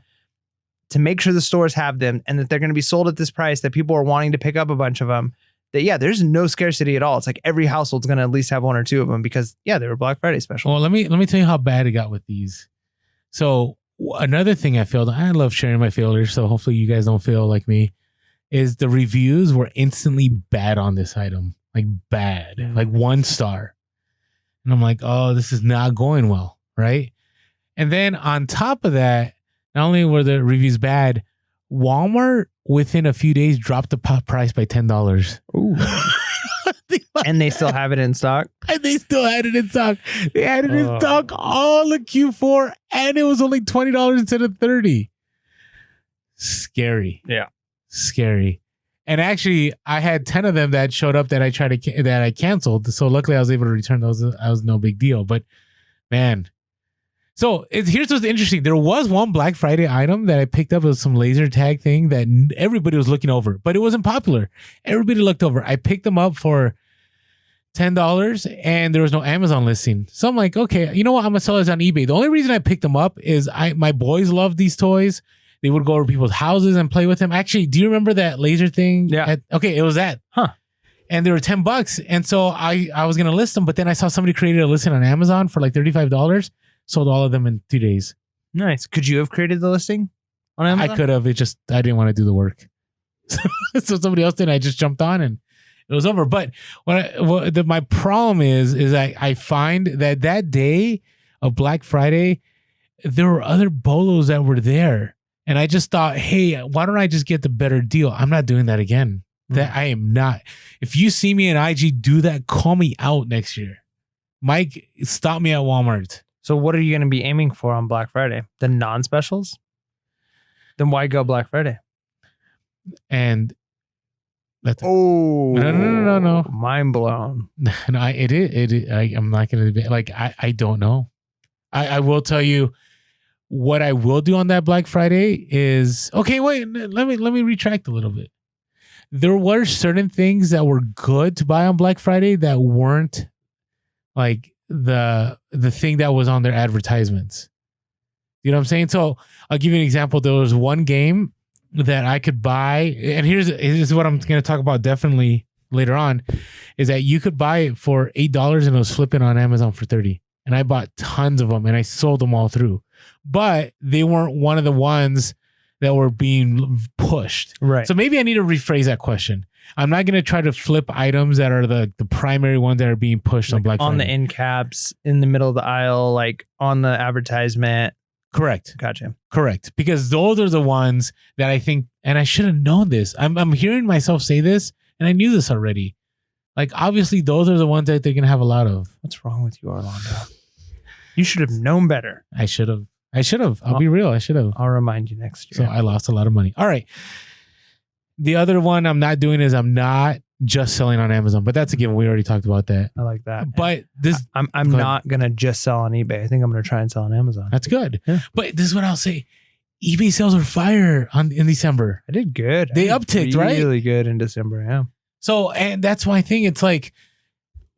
to make sure the stores have them and that they're going to be sold at this price that people are wanting to pick up a bunch of them. That there's no scarcity at all. It's like every household's going to at least have one or two of them because they were Black Friday special. Well, let me tell you how bad it got with these. So another thing I failed, I love sharing my failures, so hopefully you guys don't feel like me, is the reviews were instantly bad on this item. Like bad, like 1 star. And I'm like, oh, this is not going well, right? And then on top of that, not only were the reviews bad, Walmart within a few days dropped the price by $10. Ooh. And they still have it in stock? And they still had it in stock. They had it in stock all of Q4 and it was only $20 instead of $30. Scary. Yeah. Scary. And actually, I had 10 of them that showed up that I canceled. So luckily I was able to return those. That was no big deal. But man. So here's what's interesting. There was one Black Friday item that I picked up with some laser tag thing that everybody was looking over, but it wasn't popular. Everybody looked over. I picked them up for $10 and there was no Amazon listing. So I'm like, okay, you know what? I'm going to sell this on eBay. The only reason I picked them up is my boys love these toys. They would go over people's houses and play with them. Actually, do you remember that laser thing? Yeah. Okay, it was that. Huh. And they were $10. And so I was going to list them, but then I saw somebody created a listing on Amazon for like $35. Sold all of them in 2 days. Nice. Could you have created the listing on Amazon? I could have. I didn't want to do the work. So somebody else did. I just jumped on and it was over. But my problem is I find that day of Black Friday, there were other bolos that were there. And I just thought, hey, why don't I just get the better deal? I'm not doing that again. That I am not. If you see me in IG do that, call me out next year. Mike, stop me at Walmart. So what are you going to be aiming for on Black Friday? The non-specials? Then why go Black Friday? And that's no. Mind blown. No, I'm not going to be like, I don't know. I will tell you What I will do on that Black Friday is okay. Wait, let me retract a little bit. There were certain things that were good to buy on Black Friday that weren't like the thing that was on their advertisements. You know what I'm saying? So I'll give you an example. There was one game that I could buy, and here's what I'm going to talk about definitely later on, is that you could buy it for $8 and it was flipping on Amazon for $30. And I bought tons of them and I sold them all through. But they weren't one of the ones that were being pushed. Right. So maybe I need to rephrase that question. I'm not going to try to flip items that are the primary ones that are being pushed on Black Friday. On the end caps, in the middle of the aisle, like on the advertisement. Correct. Gotcha. Correct. Because those are the ones that I think, and I should have known this. I'm hearing myself say this, and I knew this already. Like, obviously, those are the ones that they're going to have a lot of. What's wrong with you, Orlando? You should have known better. I should have. I'll be real. I should have. I'll remind you next year. So I lost a lot of money. All right. The other one I'm not doing is I'm not just selling on Amazon, but that's a given. We already talked about that. I like that. But this, I'm not going to just sell on eBay. I think I'm going to try and sell on Amazon. That's good. Yeah. But this is what I'll say. eBay sales are fire in December. I did good. They upticked, right? Really good in December, yeah. So, and that's my thing. It's like,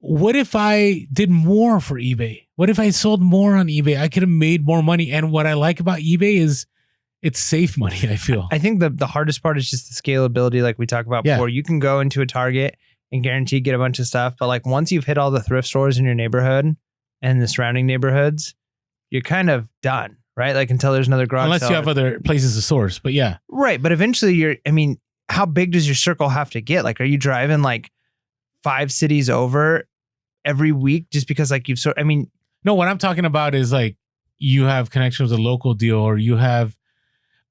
what if I did more for eBay? What if I sold more on eBay? I could have made more money. And what I like about eBay is it's safe money, I feel. I think the hardest part is just the scalability, like we talked about before. You can go into a Target and guarantee get a bunch of stuff. But like once you've hit all the thrift stores in your neighborhood and the surrounding neighborhoods, you're kind of done, right? Like until there's another garage Unless seller. you have other places to source, but yeah. Right. But eventually how big does your circle have to get? Like, are you driving like 5 cities over every week just because like no, what I'm talking about is like you have connections with a local deal, or you have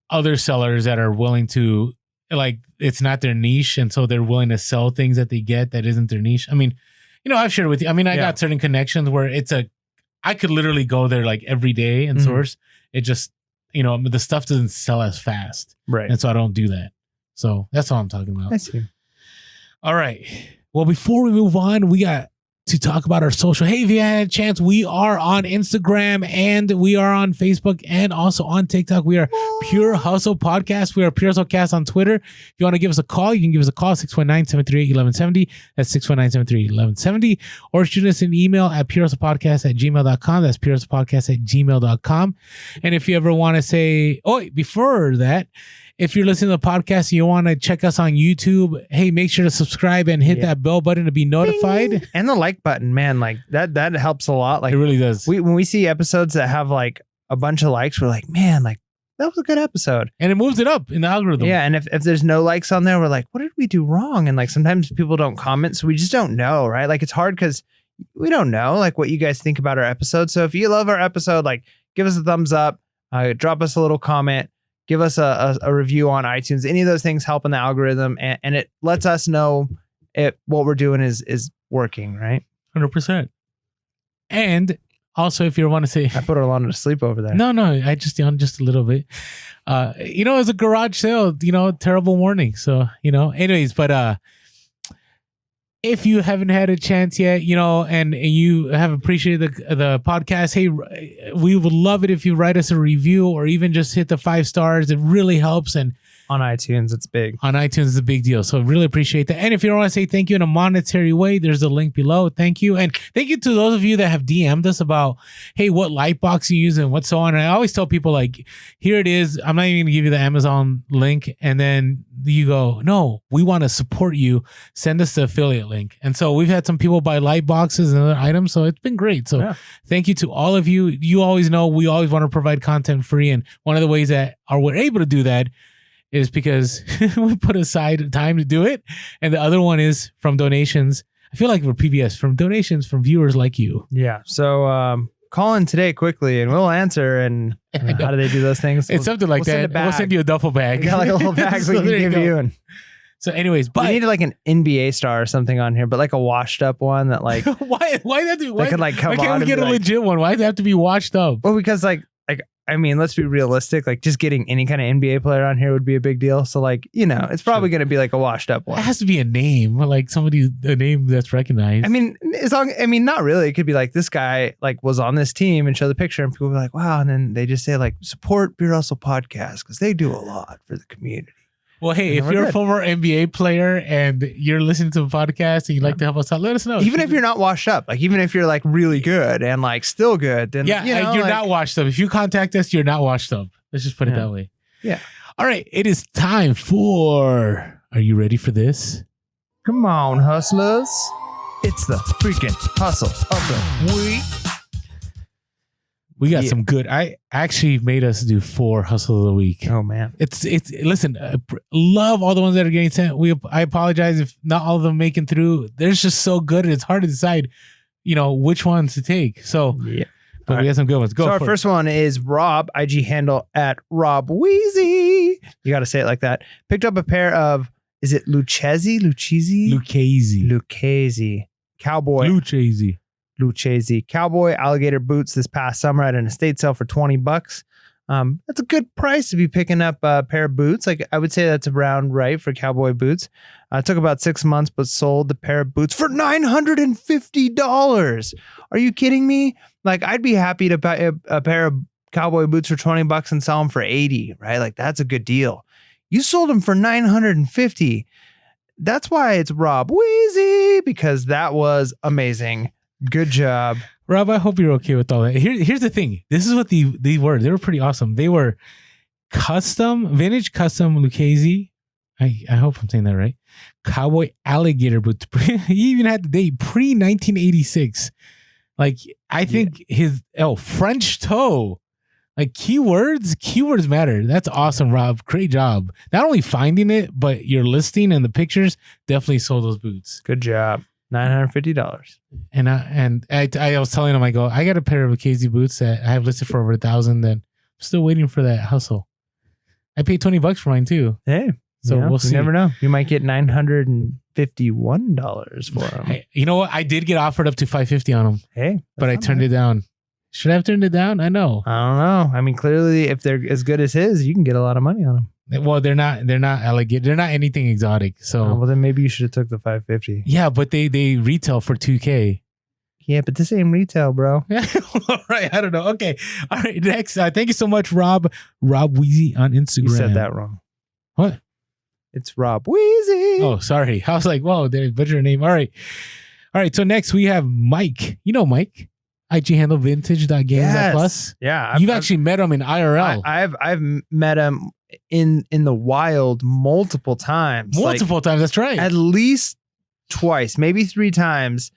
other sellers that are willing to, like, it's not their niche. And so they're willing to sell things that they get that isn't their niche. I mean, I've shared with you. I mean, I got certain connections where I could literally go there like every day and source. It just, the stuff doesn't sell as fast. Right. And so I don't do that. So that's all I'm talking about. I see. All right. Well, before we move on, we got to talk about our social. Hey, if you had a chance, we are on Instagram and we are on Facebook and also on TikTok. We are Pure Hustle Podcast. We are Pure Hustle Cast on Twitter. If you want to give us a call, you can give us a call, 619-738-1170. That's 619-738-1170. Or shoot us an email at purehustlepodcast@gmail.com. That's purehustlepodcast@gmail.com. And if you ever want to say, before that, if you're listening to the podcast and you want to check us on YouTube, hey, make sure to subscribe and hit that bell button to be notified. Ding. And the like button, man, like that helps a lot. Like it really does. When we see episodes that have like a bunch of likes, we're like, man, like that was a good episode. And it moves it up in the algorithm. Yeah. And if there's no likes on there, we're like, what did we do wrong? And like sometimes people don't comment. So we just don't know, right? Like it's hard because we don't know like what you guys think about our episode. So if you love our episode, like give us a thumbs up, drop us a little comment. Give us a review on iTunes. Any of those things help in the algorithm, and it lets us know what we're doing is working, right? 100%. And also, if you want to say... I put Orlando to sleep over there. No, I just yawned just a little bit. It's a garage sale, terrible warning. So, anyways, but if you haven't had a chance yet, and you have appreciated the podcast, hey, we would love it if you write us a review or even just hit the 5 stars. It really helps. And on iTunes, it's big. On iTunes, it's a big deal. So really appreciate that. And if you want to say thank you in a monetary way, there's a link below. Thank you. And thank you to those of you that have DM'd us about, hey, what light box you use and what's so on. And I always tell people, like, here it is. I'm not even going to give you the Amazon link. And then you go, no, we want to support you. Send us the affiliate link. And so we've had some people buy light boxes and other items. So it's been great. So thank you to all of you. You always know we always want to provide content free. And one of the ways that we're able to do that is because we put aside time to do it. And the other one is from donations. I feel like we're PBS, from donations from viewers like you. Yeah. So call in today quickly and we'll answer. And how do they do those things? It's something like that. We'll send you a duffel bag. We got like a little bag so we can give you. And so anyways, but we need like an NBA star or something on here, but like a washed up one that like why that do? Why could like come why can't on we get a like, legit one? Why does it have to be washed up? Well, because like I mean, let's be realistic. Like just getting any kind of NBA player on here would be a big deal. So like, it's probably going to be like a washed up one. It has to be a name, like a name that's recognized. I mean, not really. It could be like this guy like was on this team and show the picture and people be like, wow. And then they just say like, support Beer Hustle Podcast because they do a lot for the community. Well, hey, if you're a former NBA player and you're listening to a podcast and you'd like to help us out, let us know. Even if you're not washed up, like even if you're like really good and like still good, then you're not washed up. If you contact us, you're not washed up. Let's just put it that way. Yeah. All right. It is time for. Are you ready for this? Come on, hustlers. It's the freaking hustle of the week. We got some good. I actually made us do 4 hustle of the week. Oh man, it's listen. Love all the ones that are getting sent. I apologize if not all of them making through. They're just so good. It's hard to decide, which ones to take. So yeah, but we got some good ones. Go. So our first one is Rob, IG handle at Rob Wheezy. You got to say it like that. Picked up a pair of. Is it Lucchese cowboy Lucchese cowboy alligator boots this past summer at an estate sale for $20. That's a good price to be picking up a pair of boots. Like I would say that's around right for cowboy boots. It took about 6 months, but sold the pair of boots for $950. Are you kidding me? Like I'd be happy to buy a pair of cowboy boots for $20 and sell them for $80, right? Like that's a good deal. You sold them for $950. That's why it's Rob Wheezy, because that was amazing. Good job, Rob. I hope you're okay with all that. Here's the thing. This is what they were. They were pretty awesome. They were vintage custom Lucchese. I hope I'm saying that right. Cowboy alligator boots. He even had the date pre-1986. Like I think French toe. Like keywords matter. That's awesome, Rob. Great job. Not only finding it, but your listing and the pictures definitely sold those boots. Good job. $950. And I was telling him, I go, I got a pair of Lucchese boots that I have listed for over $1,000. Then I'm still waiting for that hustle. I paid $20 for mine too. Hey, so we'll see. You never know. You might get $951 for them. Hey, you know what? I did get offered up to $550 on them. Hey, but I turned it down. Should I have turned it down? I know. I don't know. I mean, clearly, if they're as good as his, you can get a lot of money on them. Well, they're not alligator. They're not anything exotic. So well, then maybe you should have took the $550. Yeah, but they retail for $2,000. Yeah, but the same retail, bro. All right, I don't know. Okay, all right. Next, thank you so much, Rob Wheezy on Instagram. You said that wrong. What? It's Rob Wheezy. Oh, sorry. I was like, whoa, they butchered your name. All right. So next we have Mike. You know Mike. IG handle vintage.games.plus. Yeah. You've actually met him in IRL. I've met him in the wild multiple times. Multiple times, that's right. At least twice, maybe 3 times.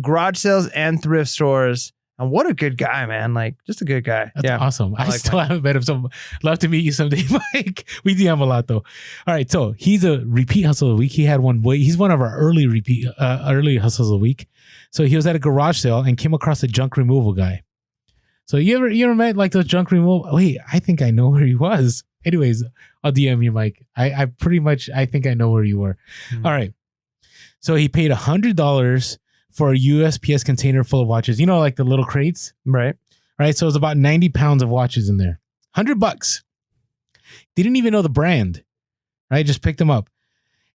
Garage sales and thrift stores. And what a good guy, man. Like, just a good guy. That's awesome. I still haven't met him, so love to meet you someday, Mike. We DM a lot, though. All right, so he's a repeat hustle of the week. He had one. He's one of our early hustles of the week. So he was at a garage sale and came across a junk removal guy. So you ever met like those junk removal? Wait, I think I know where he was. Anyways, I'll DM you, Mike. I think I know where you were. Mm-hmm. All right. So he paid $100 for a USPS container full of watches. You know, like the little crates? Right. Right. So it was about 90 pounds of watches in there. $100. Didn't even know the brand. Right. Just picked them up.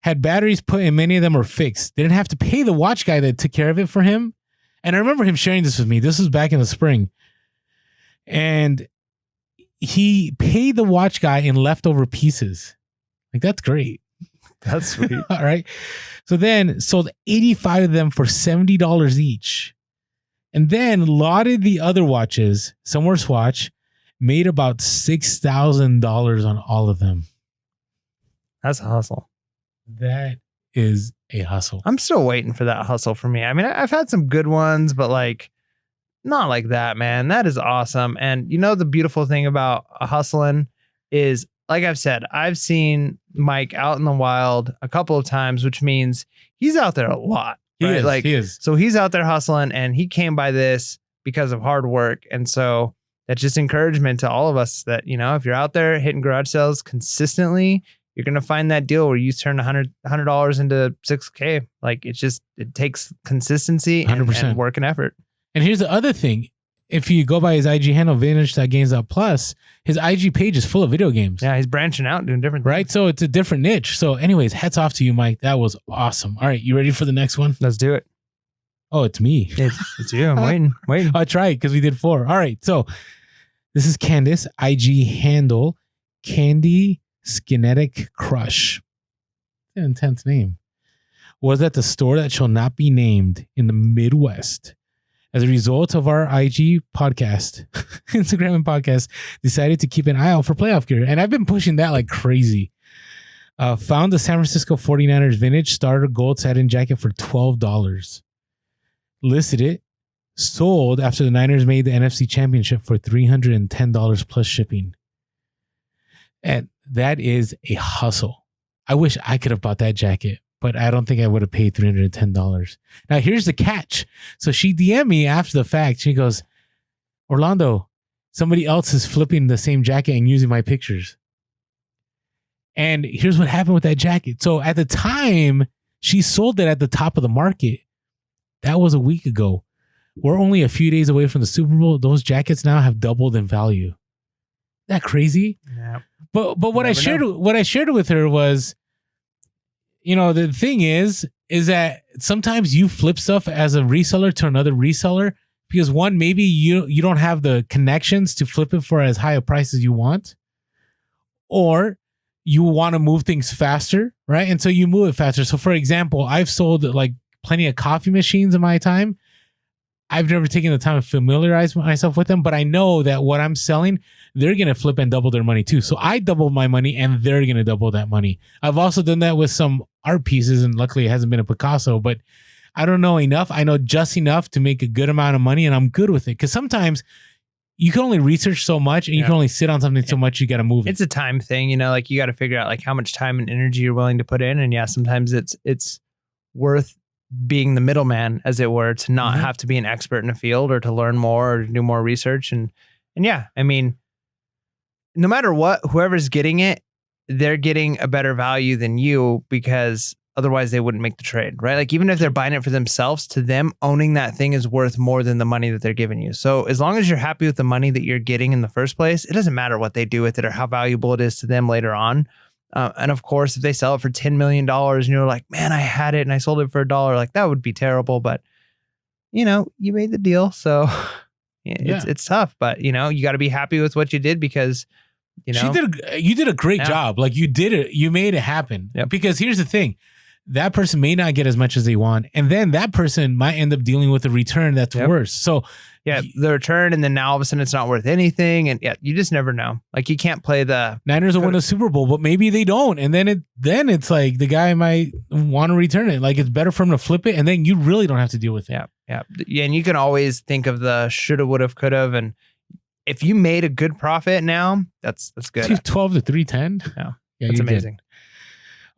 Had batteries put in, many of them were fixed. Didn't have to pay the watch guy that took care of it for him. And I remember him sharing this with me. This was back in the spring. And he paid the watch guy in leftover pieces. Like, that's great. That's sweet. All right. So then sold 85 of them for $70 each. And then lotted the other watches, some were Swatch, made about $6,000 on all of them. That's a hustle. That is a hustle. I'm still waiting for that hustle for me. I mean, I've had some good ones, but like, not like that, man. That is awesome. And you know, the beautiful thing about hustling is, like I've said, I've seen Mike out in the wild a couple of times, which means he's out there a lot. Right? He is. So he's out there hustling, and he came by this because of hard work. And so that's just encouragement to all of us that, you know, if you're out there hitting garage sales consistently, you're going to find that deal where you turn $100 into $6,000. Like, it takes consistency and work and effort. And here's the other thing. if you go by his IG handle, vintage.games.plus, his IG page is full of video games. Yeah, he's branching out, doing different things. Right? So it's a different niche. So anyways, hats off to you, Mike. That was awesome. All right, you ready for the next one? Let's do it. Oh, it's me. It's you. I'm waiting. That's right, because we did 4. All right, so this is Candace, IG handle, Candy Skinetic Crush. An intense name. Was at the store that shall not be named in the Midwest. As a result of our IG podcast, Instagram and podcast, decided to keep an eye out for playoff gear. And I've been pushing that like crazy. Found the San Francisco 49ers vintage starter gold satin jacket for $12. Listed it. Sold after the Niners made the NFC Championship for $310 plus shipping. And that is a hustle. I wish I could have bought that jacket, but I don't think I would have paid $310. Now, here's the catch. So she DM'd me after the fact. She goes, Orlando, somebody else is flipping the same jacket and using my pictures. And here's what happened with that jacket. So at the time, she sold it at the top of the market. That was a week ago. We're only a few days away from the Super Bowl. Those jackets now have doubled in value. Isn't that crazy? Yeah. But what I shared with her was, you know, the thing is that sometimes you flip stuff as a reseller to another reseller because one, maybe you don't have the connections to flip it for as high a price as you want, or you want to move things faster, right? And so you move it faster. So for example, I've sold like plenty of coffee machines in my time. I've never taken the time to familiarize myself with them, but I know that what I'm selling, they're going to flip and double their money too. So I double my money and they're going to double that money. I've also done that with some art pieces, and luckily it hasn't been a Picasso, but I don't know enough. I know just enough to make a good amount of money, and I'm good with it. Because sometimes you can only research so much and you can only sit on something so much, you got to move it. It's a time thing, you know, like you got to figure out like how much time and energy you're willing to put in. And yeah, sometimes it's worth being the middleman, as it were, to not have to be an expert in a field or to learn more or to do more research. And yeah, I mean, no matter what, whoever's getting it, they're getting a better value than you because otherwise they wouldn't make the trade, right? Like even if they're buying it for themselves, to them, owning that thing is worth more than the money that they're giving you. So as long as you're happy with the money that you're getting in the first place, it doesn't matter what they do with it or how valuable it is to them later on. And of course, if they sell it for $10 million and you're like, man, I had it and I sold it for $1, like that would be terrible. But, you know, you made the deal. So it's tough. But, you know, you got to be happy with what you did because, you know. You did a great job. Like you did it. You made it happen. Yep. Because here's the thing. That person may not get as much as they want. And then that person might end up dealing with a return that's worse. So yeah, the return, and then now all of a sudden it's not worth anything. And yeah, you just never know. Like you can't play the Niners will win a Super Bowl, but maybe they don't. And then it's like the guy might want to return it. Like it's better for him to flip it, and then you really don't have to deal with it. Yeah. And you can always think of the shoulda, woulda, coulda, and if you made a good profit now, that's good. 12 to 310. Yeah, that's amazing. Good.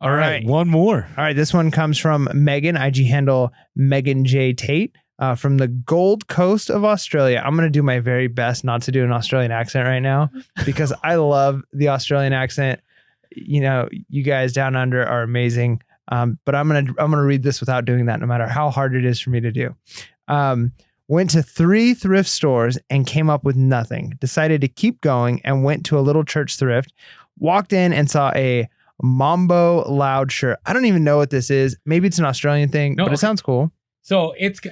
All right, one more. All right, this one comes from Megan, IG handle Megan J. Tate. From the Gold Coast of Australia. I'm going to do my very best not to do an Australian accent right now because I love the Australian accent. You know, you guys down under are amazing. But I'm going to read this without doing that, no matter how hard it is for me to do. Went to 3 thrift stores and came up with nothing. Decided to keep going and went to a little church thrift. Walked in and saw a Mambo Loud shirt. I don't even know what this is. Maybe it's an Australian thing, but it sounds cool. So it's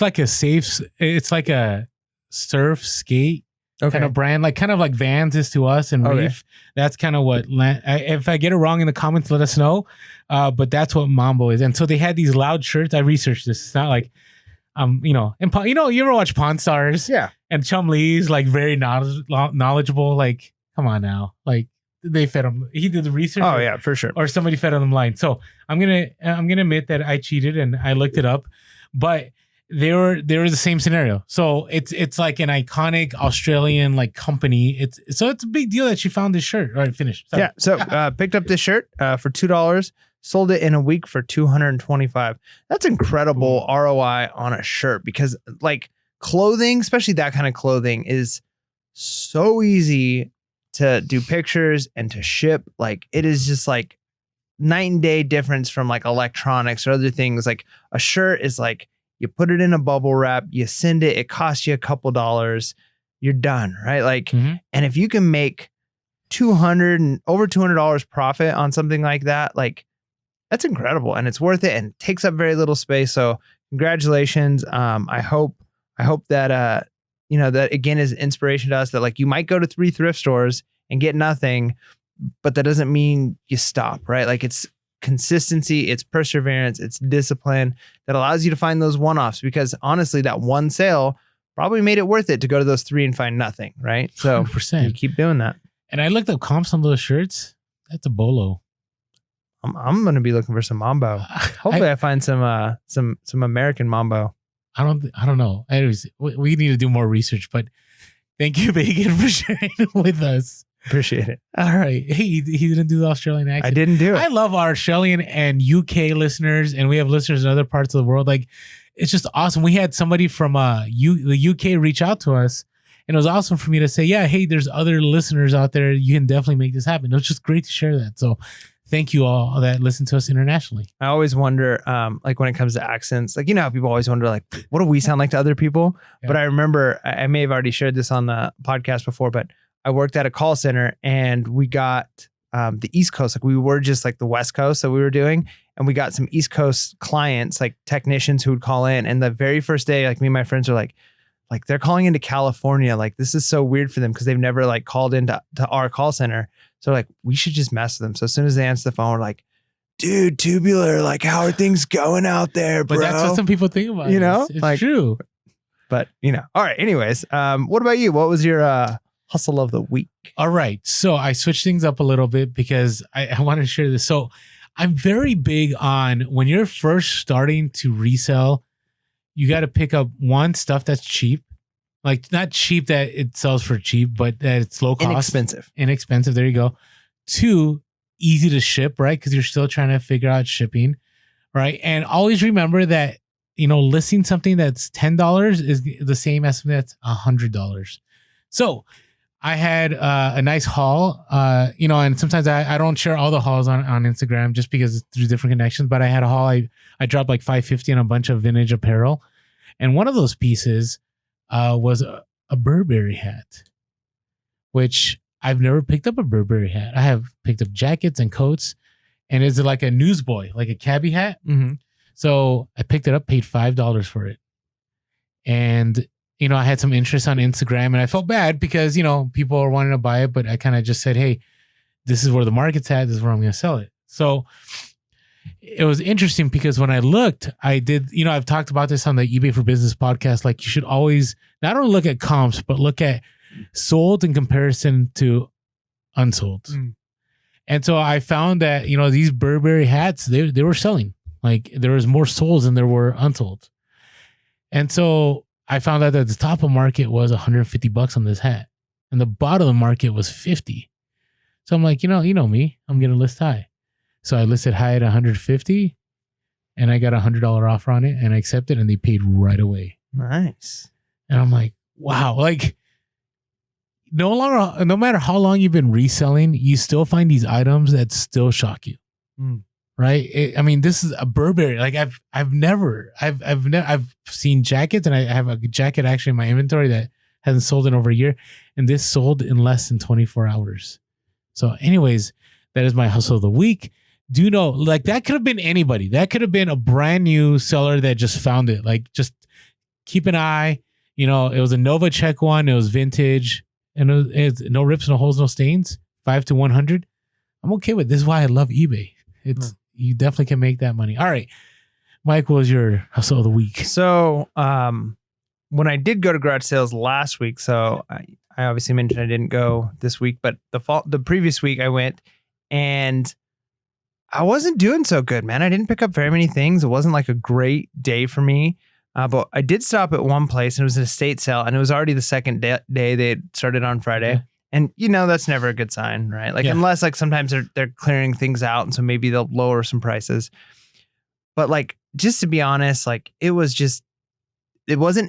like it's like a surf skate kind of brand, like kind of like Vans is to us and Reef. That's kind of what, if I get it wrong in the comments, let us know. But that's what Mambo is. And so they had these loud shirts. I researched this. It's not like, you know, and you ever watch Pawn Stars? Yeah. And Chum Lee's like very knowledgeable. Like, come on now. Like they fed him. He did the research. Oh yeah, for sure. Or somebody fed him line. So I'm gonna admit that I cheated and I looked it up. But they were the same scenario. So it's like an iconic Australian like company. It's a big deal that she found this shirt. All right, finish. Sorry. Yeah. So picked up this shirt for $2, sold it in a week for $225. That's incredible ROI on a shirt because like clothing, especially that kind of clothing, is so easy to do pictures and to ship. Like it is just like night and day difference from like electronics or other things. Like a shirt is like you put it in a bubble wrap, you send it, it costs you a couple dollars, you're done, right? Like, and if you can make $200 and over $200 profit on something like that, like that's incredible and it's worth it and takes up very little space. So congratulations. I hope that, you know, that again is inspiration to us that like you might go to 3 thrift stores and get nothing, but that doesn't mean you stop, right? Like it's consistency, it's perseverance, it's discipline that allows you to find those one-offs, because honestly, that one sale probably made it worth it to go to those 3 and find nothing, right? So 100%. you keep doing that. And I looked up comps on those shirts. That's a bolo. I'm going to be looking for some Mambo. Hopefully I find some American Mambo. I don't know. Anyways, we need to do more research, but thank you, Bacon, for sharing with us. Appreciate it. All right. Hey, he didn't do the Australian accent. I didn't do it. I love our Australian and UK listeners, and we have listeners in other parts of the world. Like, it's just awesome. We had somebody from the UK reach out to us, and it was awesome for me to say, yeah, hey, there's other listeners out there. You can definitely make this happen. It was just great to share that. So thank you all that listen to us internationally. I always wonder, like when it comes to accents, like, you know how people always wonder, like, what do we sound like to other people? Yeah. But I remember, I may have already shared this on the podcast before, but I worked at a call center and we got the East Coast. Like we were just like the West Coast that we were doing. And we got some East Coast clients, like technicians who would call in. And the very first day, like me and my friends are like they're calling into California. Like this is so weird for them because they've never like called into our call center. So like, we should just mess with them. So as soon as they answer the phone, we're like, dude, Tubular, like how are things going out there, bro? But that's what some people think about. You know, it's like, true. But you know, all right. Anyways, what about you? What was your hustle of the week? All right. So I switched things up a little bit because I wanted to share this. So I'm very big on when you're first starting to resell, you got to pick up one, stuff that's cheap. Like not cheap that it sells for cheap, but that it's low cost. Inexpensive. There you go. 2, easy to ship, right? Because you're still trying to figure out shipping, right? And always remember that, you know, listing something that's $10 is the same as something that's $100. So I had a nice haul, you know, and sometimes I don't share all the hauls on Instagram just because it's through different connections, but I had a haul. I dropped like $5.50 on a bunch of vintage apparel. And one of those pieces was a Burberry hat, which I've never picked up a Burberry hat. I have picked up jackets and coats, and it's like a newsboy, like a cabbie hat. Mm-hmm. So I picked it up, paid $5 for it. And, you know, I had some interest on Instagram and I felt bad because, you know, people are wanting to buy it, but I kind of just said, hey, this is where the market's at. This is where I'm going to sell it. So it was interesting because when I looked, I did, you know, I've talked about this on the eBay for Business podcast. Like you should always not only look at comps, but look at sold in comparison to unsold. Mm. And so I found that, you know, these Burberry hats, they were selling. Like there was more sold than there were unsold. And so I found out that the top of market was $150 on this hat and the bottom of the market was $50. So I'm like, you know me, I'm going to list high. So I listed high at $150 and I got $100 offer on it and I accepted and they paid right away. Nice. And I'm like, wow, like no matter how long you've been reselling, you still find these items that still shock you. Mm. Right. I mean, this is a Burberry. Like I've seen jackets and I have a jacket actually in my inventory that hasn't sold in over a year. And this sold in less than 24 hours. So anyways, that is my hustle of the week. Do you know, like that could have been anybody. That could have been a brand new seller that just found it. Like just keep an eye. You know, it was a Nova Check one. It was vintage and it's no rips, no holes, no stains. 5 to 100. I'm okay with this. This is why I love eBay. You definitely can make that money. All right. Mike, what was your hustle of the week? So when I did go to garage sales last week, so I obviously mentioned I didn't go this week, but the previous week I went and I wasn't doing so good, man. I didn't pick up very many things. It wasn't like a great day for me. But I did stop at one place and it was an estate sale and it was already the second day they had started on Friday. Okay. And you know, that's never a good sign, right? Like unless like sometimes they're clearing things out and so maybe they'll lower some prices. But like, just to be honest, like it wasn't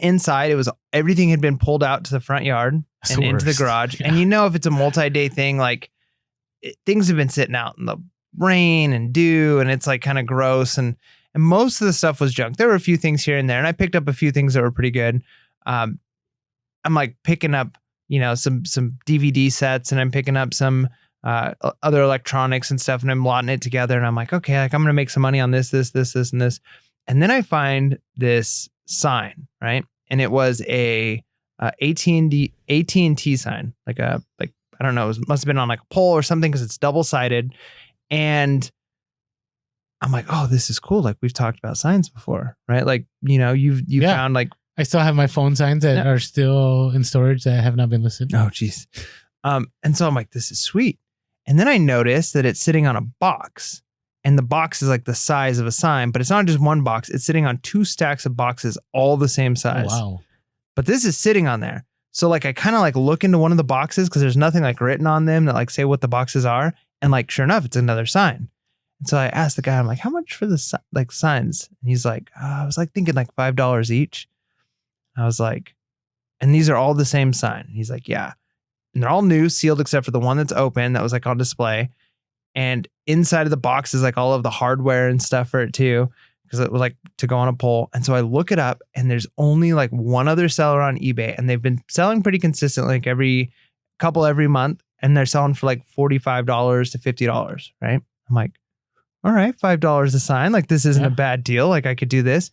inside. It was everything had been pulled out to the front yard and into the garage. Yeah. And you know, if it's a multi-day thing, like things have been sitting out in the rain and dew and it's like kind of gross. And And most of the stuff was junk. There were a few things here and there, and I picked up a few things that were pretty good. I'm like picking up, some DVD sets, and I'm picking up some other electronics and stuff, and I'm lotting it together, and I'm like, okay, like I'm gonna make some money on this, and this. And then I find this sign, right? And it was a AT&T sign, like I don't know, it must have been on like a pole or something because it's double-sided. And I'm like, oh, this is cool. Like we've talked about signs before, right? Like, you've found like, I still have my phone signs that are still in storage that have not been listed. Oh, geez. And so I'm like, this is sweet. And then I noticed that it's sitting on a box, and the box is like the size of a sign, but it's not just one box. It's sitting on 2 stacks of boxes, all the same size. Oh, wow. But this is sitting on there. So like, I kind of like look into one of the boxes because there's nothing like written on them that like say what the boxes are. And like, sure enough, it's another sign. And so I asked the guy, I'm like, how much for the signs? And he's like, I was like thinking like $5 each. I was like, and these are all the same sign. And he's like, yeah. And they're all new, sealed, except for the one that's open that was like on display. And inside of the box is like all of the hardware and stuff for it too, because it was like to go on a pole. And so I look it up, and there's only like one other seller on eBay, and they've been selling pretty consistently, like every month. And they're selling for like $45 to $50, right? I'm like, all right, $5 a sign. Like this isn't a bad deal. Like I could do this.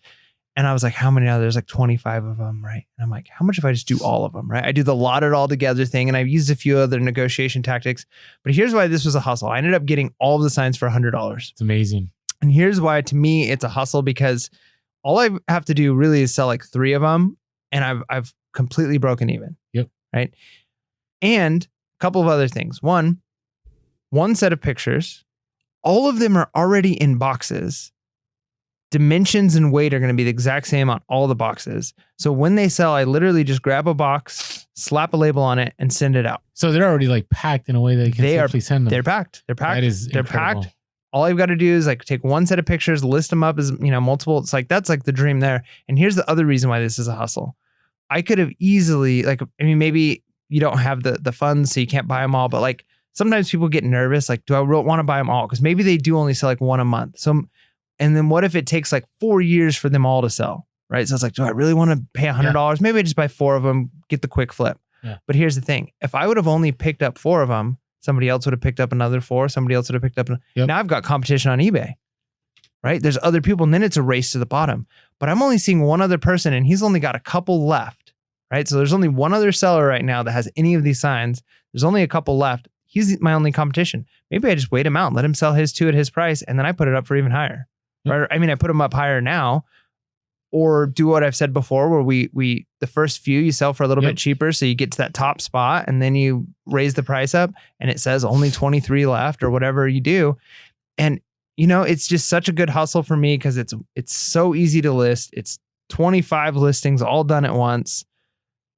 And I was like, how many are there? There's like 25 of them, right? And I'm like, how much if I just do all of them, right? I do the lot it all together thing, and I've used a few other negotiation tactics. But here's why this was a hustle. I ended up getting all of the signs for $100. It's amazing. And here's why, to me, it's a hustle, because all I have to do really is sell like 3 of them, and I've completely broken even. Yep. Right. And a couple of other things. One set of pictures. All of them are already in boxes. Dimensions and weight are going to be the exact same on all the boxes. So when they sell, I literally just grab a box, slap a label on it, and send it out. So they're already like packed in a way that you can safely send them. They're packed. That is incredible. Packed. All I've got to do is like take one set of pictures, list them up as, multiple. It's like, that's like the dream there. And here's the other reason why this is a hustle. I could have easily, maybe you don't have the funds, so you can't buy them all, but like sometimes people get nervous. Like, do I want to buy them all? Because maybe they do only sell like one a month. So, and then what if it takes like 4 years for them all to sell, right? So it's like, do I really want to pay $100? Yeah. Maybe I just buy 4 of them, get the quick flip. Yeah. But here's the thing. If I would have only picked up 4 of them, somebody else would have picked up another 4. Somebody else would have picked up. Now I've got competition on eBay, right? There's other people, and then it's a race to the bottom. But I'm only seeing one other person, and he's only got a couple left, right? So there's only one other seller right now that has any of these signs. There's only a couple left. He's my only competition. Maybe I just wait him out and let him sell his 2 at his price, and then I put it up for even higher. Right? I mean, I put them up higher now, or do what I've said before, where we the first few you sell for a little bit cheaper, so you get to that top spot, and then you raise the price up, and it says only 23 left, or whatever you do. And it's just such a good hustle for me, because it's so easy to list. It's 25 listings all done at once.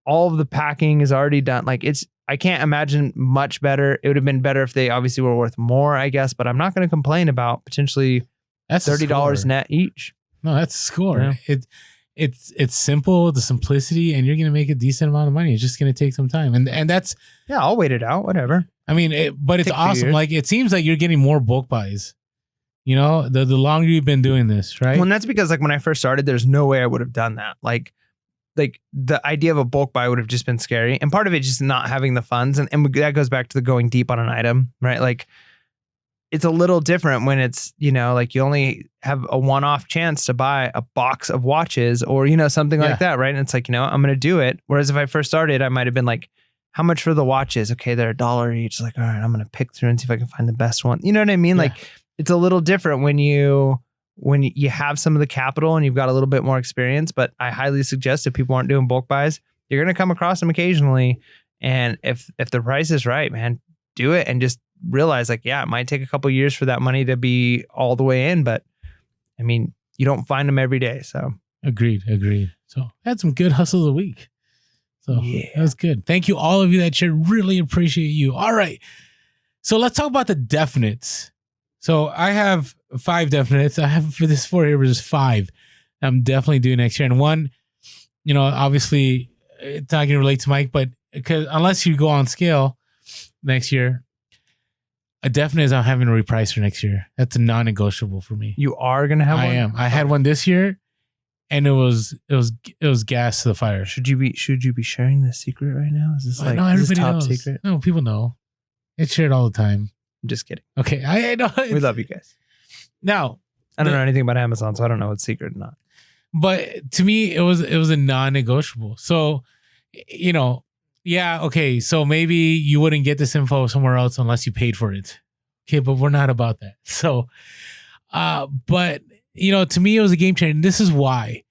All of the packing is already done. Like I can't imagine much better. It would have been better if they obviously were worth more, I guess, but I'm not going to complain about potentially that's $30 net each. No, that's a score. Yeah. It's simple, the simplicity, and you're going to make a decent amount of money. It's just going to take some time. And that's... Yeah, I'll wait it out, whatever. I mean, but it's awesome. Like, it seems like you're getting more bulk buys. The longer you've been doing this, right? Well, and that's because like when I first started, there's no way I would have done that. Like the idea of a bulk buy would have just been scary. And part of it just not having the funds. And that goes back to the going deep on an item, right? Like, it's a little different when it's, like you only have a one-off chance to buy a box of watches or, something like that, right? And it's like, I'm going to do it. Whereas if I first started, I might have been like, how much for the watches? Okay, they're $1 each. Like, all right, I'm going to pick through and see if I can find the best one. You know what I mean? Yeah. Like, it's a little different when you have some of the capital and you've got a little bit more experience. But I highly suggest if people aren't doing bulk buys, you're going to come across them occasionally. And if the price is right, man, do it and just realize like, it might take a couple years for that money to be all the way in, but I mean, you don't find them every day. So agreed. So had some good hustles of the week. So that was good. Thank you, all of you that shared. Really appreciate you. All right. So let's talk about the definites. So I have 5 definites. I have for this 4 here, was 5. I'm definitely doing next year. And one, obviously it's not going to relate to Mike, but because unless you go on scale next year, A definite is I'm having a repricer next year. That's a non-negotiable for me. You are gonna have one? I am. I had one this year, and it was gas to the fire. Should you be sharing this secret right now? Is this like no, is this everybody top knows. secret? No, people know. It's shared all the time. I'm just kidding. Okay, I know. We love you guys. Now, I don't know anything about Amazon, so I don't know what's secret or not. but to me, it was a non-negotiable. So, yeah, okay. So maybe you wouldn't get this info somewhere else unless you paid for it. Okay, but we're not about that. So, but to me, it was a game changer. And this is why.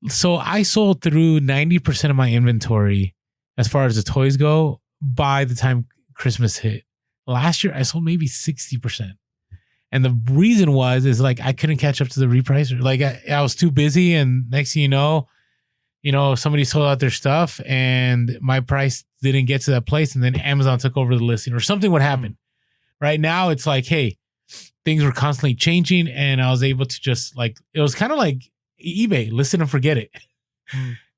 So I sold through 90% of my inventory as far as the toys go by the time Christmas hit. Last year, I sold maybe 60%. And the reason is like I couldn't catch up to the repricer. Like I was too busy, and next thing you know, somebody sold out their stuff and my price didn't get to that place, and then Amazon took over the listing or something would happen. Right now, it's like, hey, things were constantly changing, and I was able to just it was kind of like eBay, listen and forget it,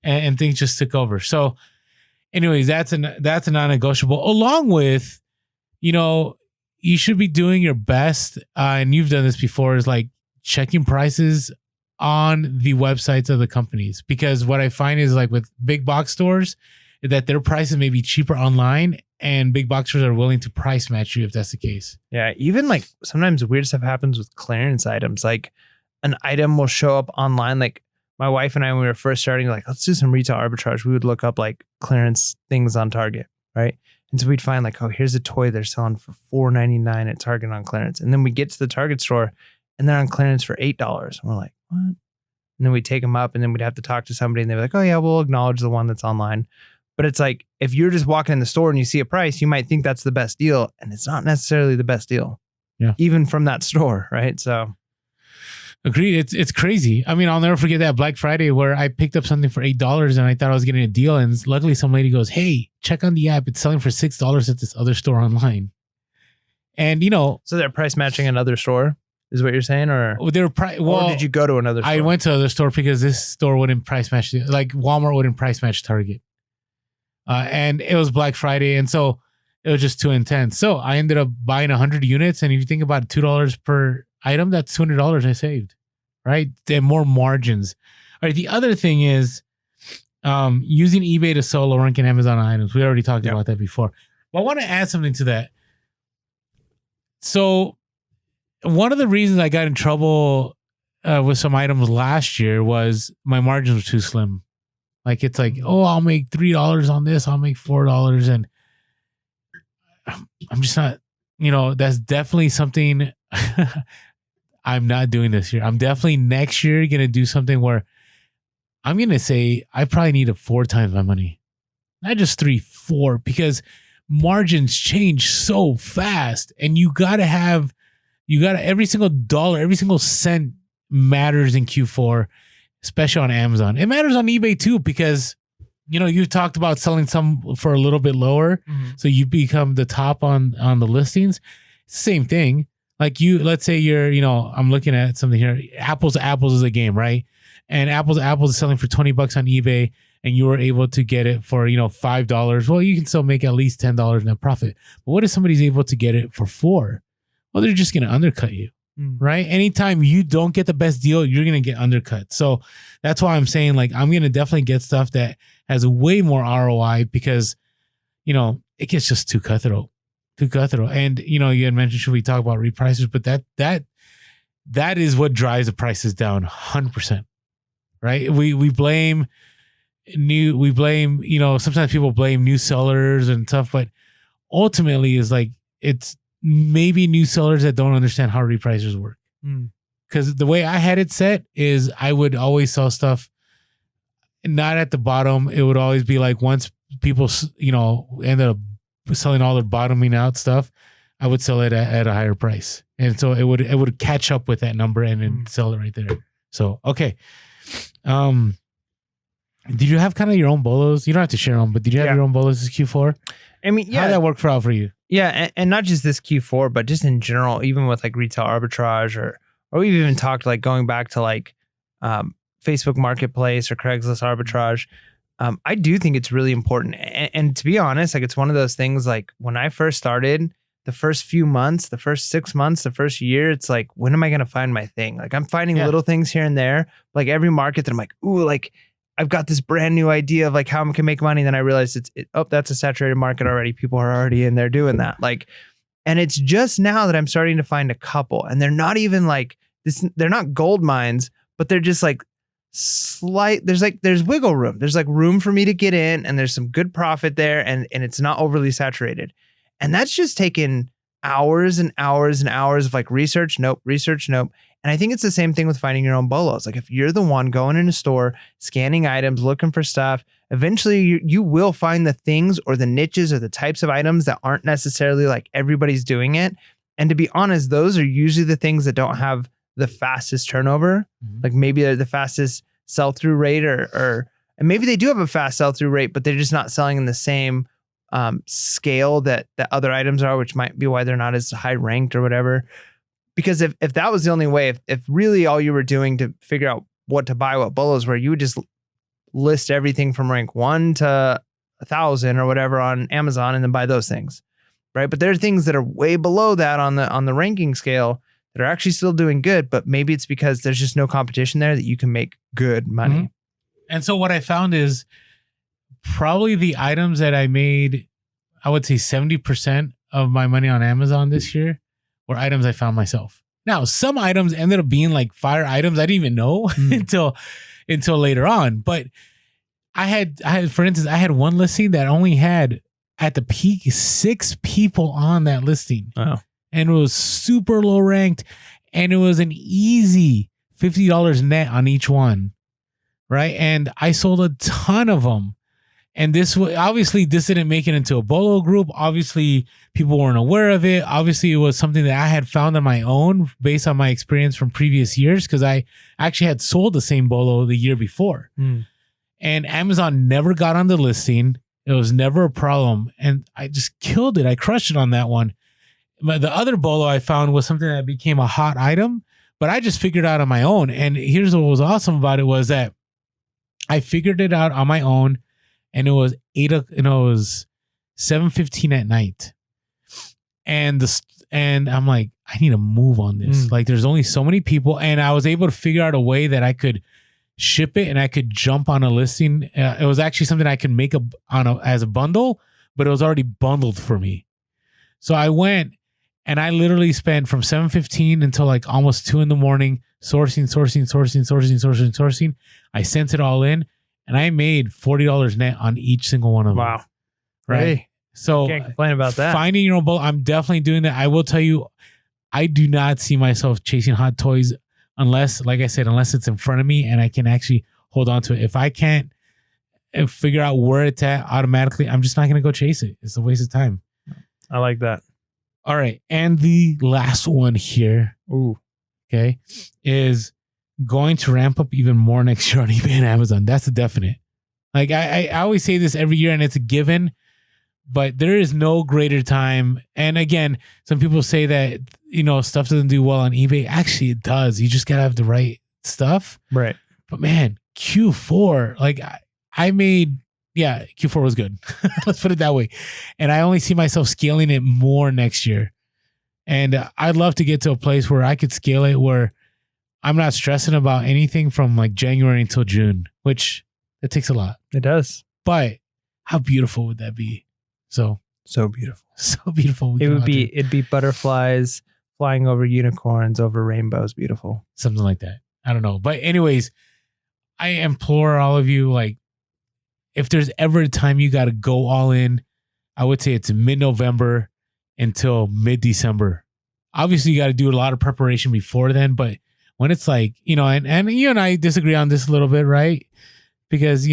and things just took over. So, anyways, that's a non-negotiable. Along with, you should be doing your best, and you've done this before, is like checking prices on the websites of the companies, because what I find is like with big box stores that their prices may be cheaper online, and big box stores are willing to price match you if that's the case. Yeah, even like sometimes weird stuff happens with clearance items. Like an item will show up online. Like my wife and I, when we were first starting, like, let's do some retail arbitrage. We would look up like clearance things on Target, right? And so we'd find like, oh, here's a toy they're selling for $4.99 at Target on clearance. And then we get to the Target store and they're on clearance for $8. And we're like, what? And then we take them up, and then we'd have to talk to somebody, and they're like, oh yeah, we'll acknowledge the one that's online. But it's like, if you're just walking in the store and you see a price, you might think that's the best deal, and it's not necessarily the best deal. Yeah. Even from that store, right? So agreed. It's crazy. I mean, I'll never forget that Black Friday where I picked up something for $8 and I thought I was getting a deal. And luckily some lady goes, hey, check on the app. It's selling for $6 at this other store online. And so they're price matching another store, is what you're saying? Or they were or did you go to another store? I went to another store because this store wouldn't price match, like Walmart wouldn't price match Target. And it was Black Friday. And so it was just too intense. So I ended up buying 100 units. And if you think about $2 per item, that's $200 I saved, right? There are more margins. All right. The other thing is using eBay to sell low ranking Amazon items. We already talked about that before. But I want to add something to that. So one of the reasons I got in trouble with some items last year was my margins were too slim. Like it's like, oh, I'll make $3 on this. I'll make $4. And I'm just not, that's definitely something I'm not doing this year. I'm definitely next year going to do something where I'm going to say I probably need 4 times my money. Not just 3, 4, because margins change so fast, and you got to every single dollar, every single cent matters in Q4, especially on Amazon. It matters on eBay too, because you've talked about selling some for a little bit lower, so you become the top on the listings. Same thing. Like let's say you're, I'm looking at something here. Apples to Apples is a game, right? And Apples to Apples is selling for $20 on eBay, and you were able to get it for, $5. Well, you can still make at least $10 net profit. But what if somebody's able to get it for $4? Well, they're just going to undercut you, right? Anytime you don't get the best deal, you're going to get undercut. So that's why I'm saying, like, I'm going to definitely get stuff that has way more ROI, because, it gets just too cutthroat. And, you had mentioned, should we talk about reprices? But that is what drives the prices down 100%, right? We blame, sometimes people blame new sellers and stuff, but ultimately is like, it's maybe new sellers that don't understand how repricers work. Because the way I had it set is I would always sell stuff not at the bottom. It would always be like, once people, ended up selling all their bottoming out stuff, I would sell it at a higher price. And so it would catch up with that number and then sell it right there. So, okay. Did you have kind of your own bolos? You don't have to share them, but did you have your own bolos this Q4? I mean, yeah. How did that work out for you? Yeah. And not just this Q4, but just in general, even with like retail arbitrage, or we've even talked like going back to like Facebook Marketplace or Craigslist arbitrage. I do think it's really important. And to be honest, like, it's one of those things, like when I first started, the first few months, the first 6 months, the first year, it's like, when am I going to find my thing? Like I'm finding little things here and there, like every market that I'm like, ooh, like I've got this brand new idea of like how I can make money. Then I realized that's a saturated market already. People are already in there doing that. Like, and it's just now that I'm starting to find a couple, and they're not even like this. They're not gold mines, but they're just like there's wiggle room. There's like room for me to get in, and there's some good profit there, and it's not overly saturated. And that's just taken hours and hours and hours of like research. Nope. And I think it's the same thing with finding your own bolos. Like if you're the one going in a store, scanning items, looking for stuff, eventually you will find the things or the niches or the types of items that aren't necessarily like everybody's doing it. And to be honest, those are usually the things that don't have the fastest turnover. Like maybe they're the fastest sell-through rate and maybe they do have a fast sell-through rate, but they're just not selling in the same scale that other items are, which might be why they're not as high ranked or whatever. Because if that was the only way, if really all you were doing to figure out what to buy, what bolos were, you would just list everything from rank 1 to 1,000 or whatever on Amazon and then buy those things, right? But there are things that are way below that on the ranking scale that are actually still doing good, but maybe it's because there's just no competition there that you can make good money. And so what I found is probably the items that I made, I would say 70% of my money on Amazon this year were items I found myself. Now, some items ended up being like fire items I didn't even know until later on. But I had, for instance, I had one listing that only had at the peak 6 people on that listing. Wow. And it was super low ranked, and it was an easy $50 net on each one. Right. And I sold a ton of them. And this didn't make it into a bolo group. Obviously, people weren't aware of it. Obviously, it was something that I had found on my own based on my experience from previous years, because I actually had sold the same bolo the year before. And Amazon never got on the listing. It was never a problem. And I just killed it. I crushed it on that one. But the other bolo I found was something that became a hot item, but I just figured it out on my own. And here's what was awesome about it was that I figured it out on my own. And it was 7:15 at night. And I'm like, I need to move on this. Like there's only so many people. And I was able to figure out a way that I could ship it and I could jump on a listing. It was actually something I could make as a bundle, but it was already bundled for me. So I went and I literally spent from 7:15 until like almost 2 a.m. sourcing. I sent it all in. And I made $40 net on each single one of them. Wow. Right. Hey, so can't complain about that. Finding your own bolo, I'm definitely doing that. I will tell you, I do not see myself chasing hot toys unless, like I said, unless it's in front of me and I can actually hold on to it. If I can't figure out where it's at automatically, I'm just not going to go chase it. It's a waste of time. I like that. All right. And the last one here. Okay. Is going to ramp up even more next year on eBay and Amazon. That's a definite. Like I always say this every year and it's a given, but there is no greater time. And again, some people say that, stuff doesn't do well on eBay. Actually, it does. You just got to have the right stuff. Right. But man, Q4, like I made, Q4 was good. Let's put it that way. And I only see myself scaling it more next year. And I'd love to get to a place where I could scale it where I'm not stressing about anything from like January until June, which it takes a lot. It does. But how beautiful would that be? So beautiful. So beautiful. It'd be butterflies flying over unicorns, over rainbows. Beautiful. Something like that. I don't know. But anyways, I implore all of you, like, if there's ever a time you got to go all in, I would say it's mid-November until mid-December. Obviously, you got to do a lot of preparation before then, but when it's like, and you and I disagree on this a little bit, right? Because,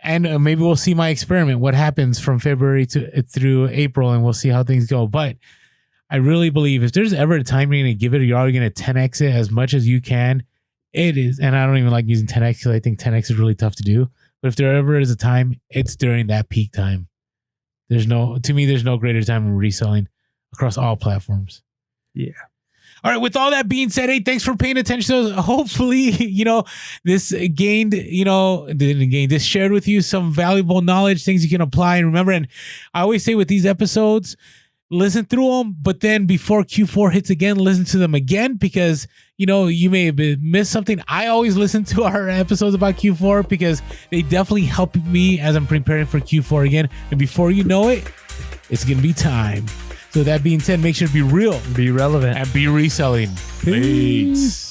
and maybe we'll see my experiment, what happens from February through April, and we'll see how things go. But I really believe if there's ever a time you're going to give it, you're already going to 10X it as much as you can. It is. And I don't even like using 10X because I think 10X is really tough to do. But if there ever is a time, it's during that peak time. To me, there's no greater time than reselling across all platforms. Yeah. All right. With all that being said, hey, thanks for paying attention to us. Hopefully, this this shared with you some valuable knowledge, things you can apply and remember. And I always say with these episodes, listen through them, but then before Q4 hits again, listen to them again because, you may have missed something. I always listen to our episodes about Q4 because they definitely help me as I'm preparing for Q4 again. And before you know it, it's going to be time. So that being said, make sure to be real, be relevant, and be reselling. Peace.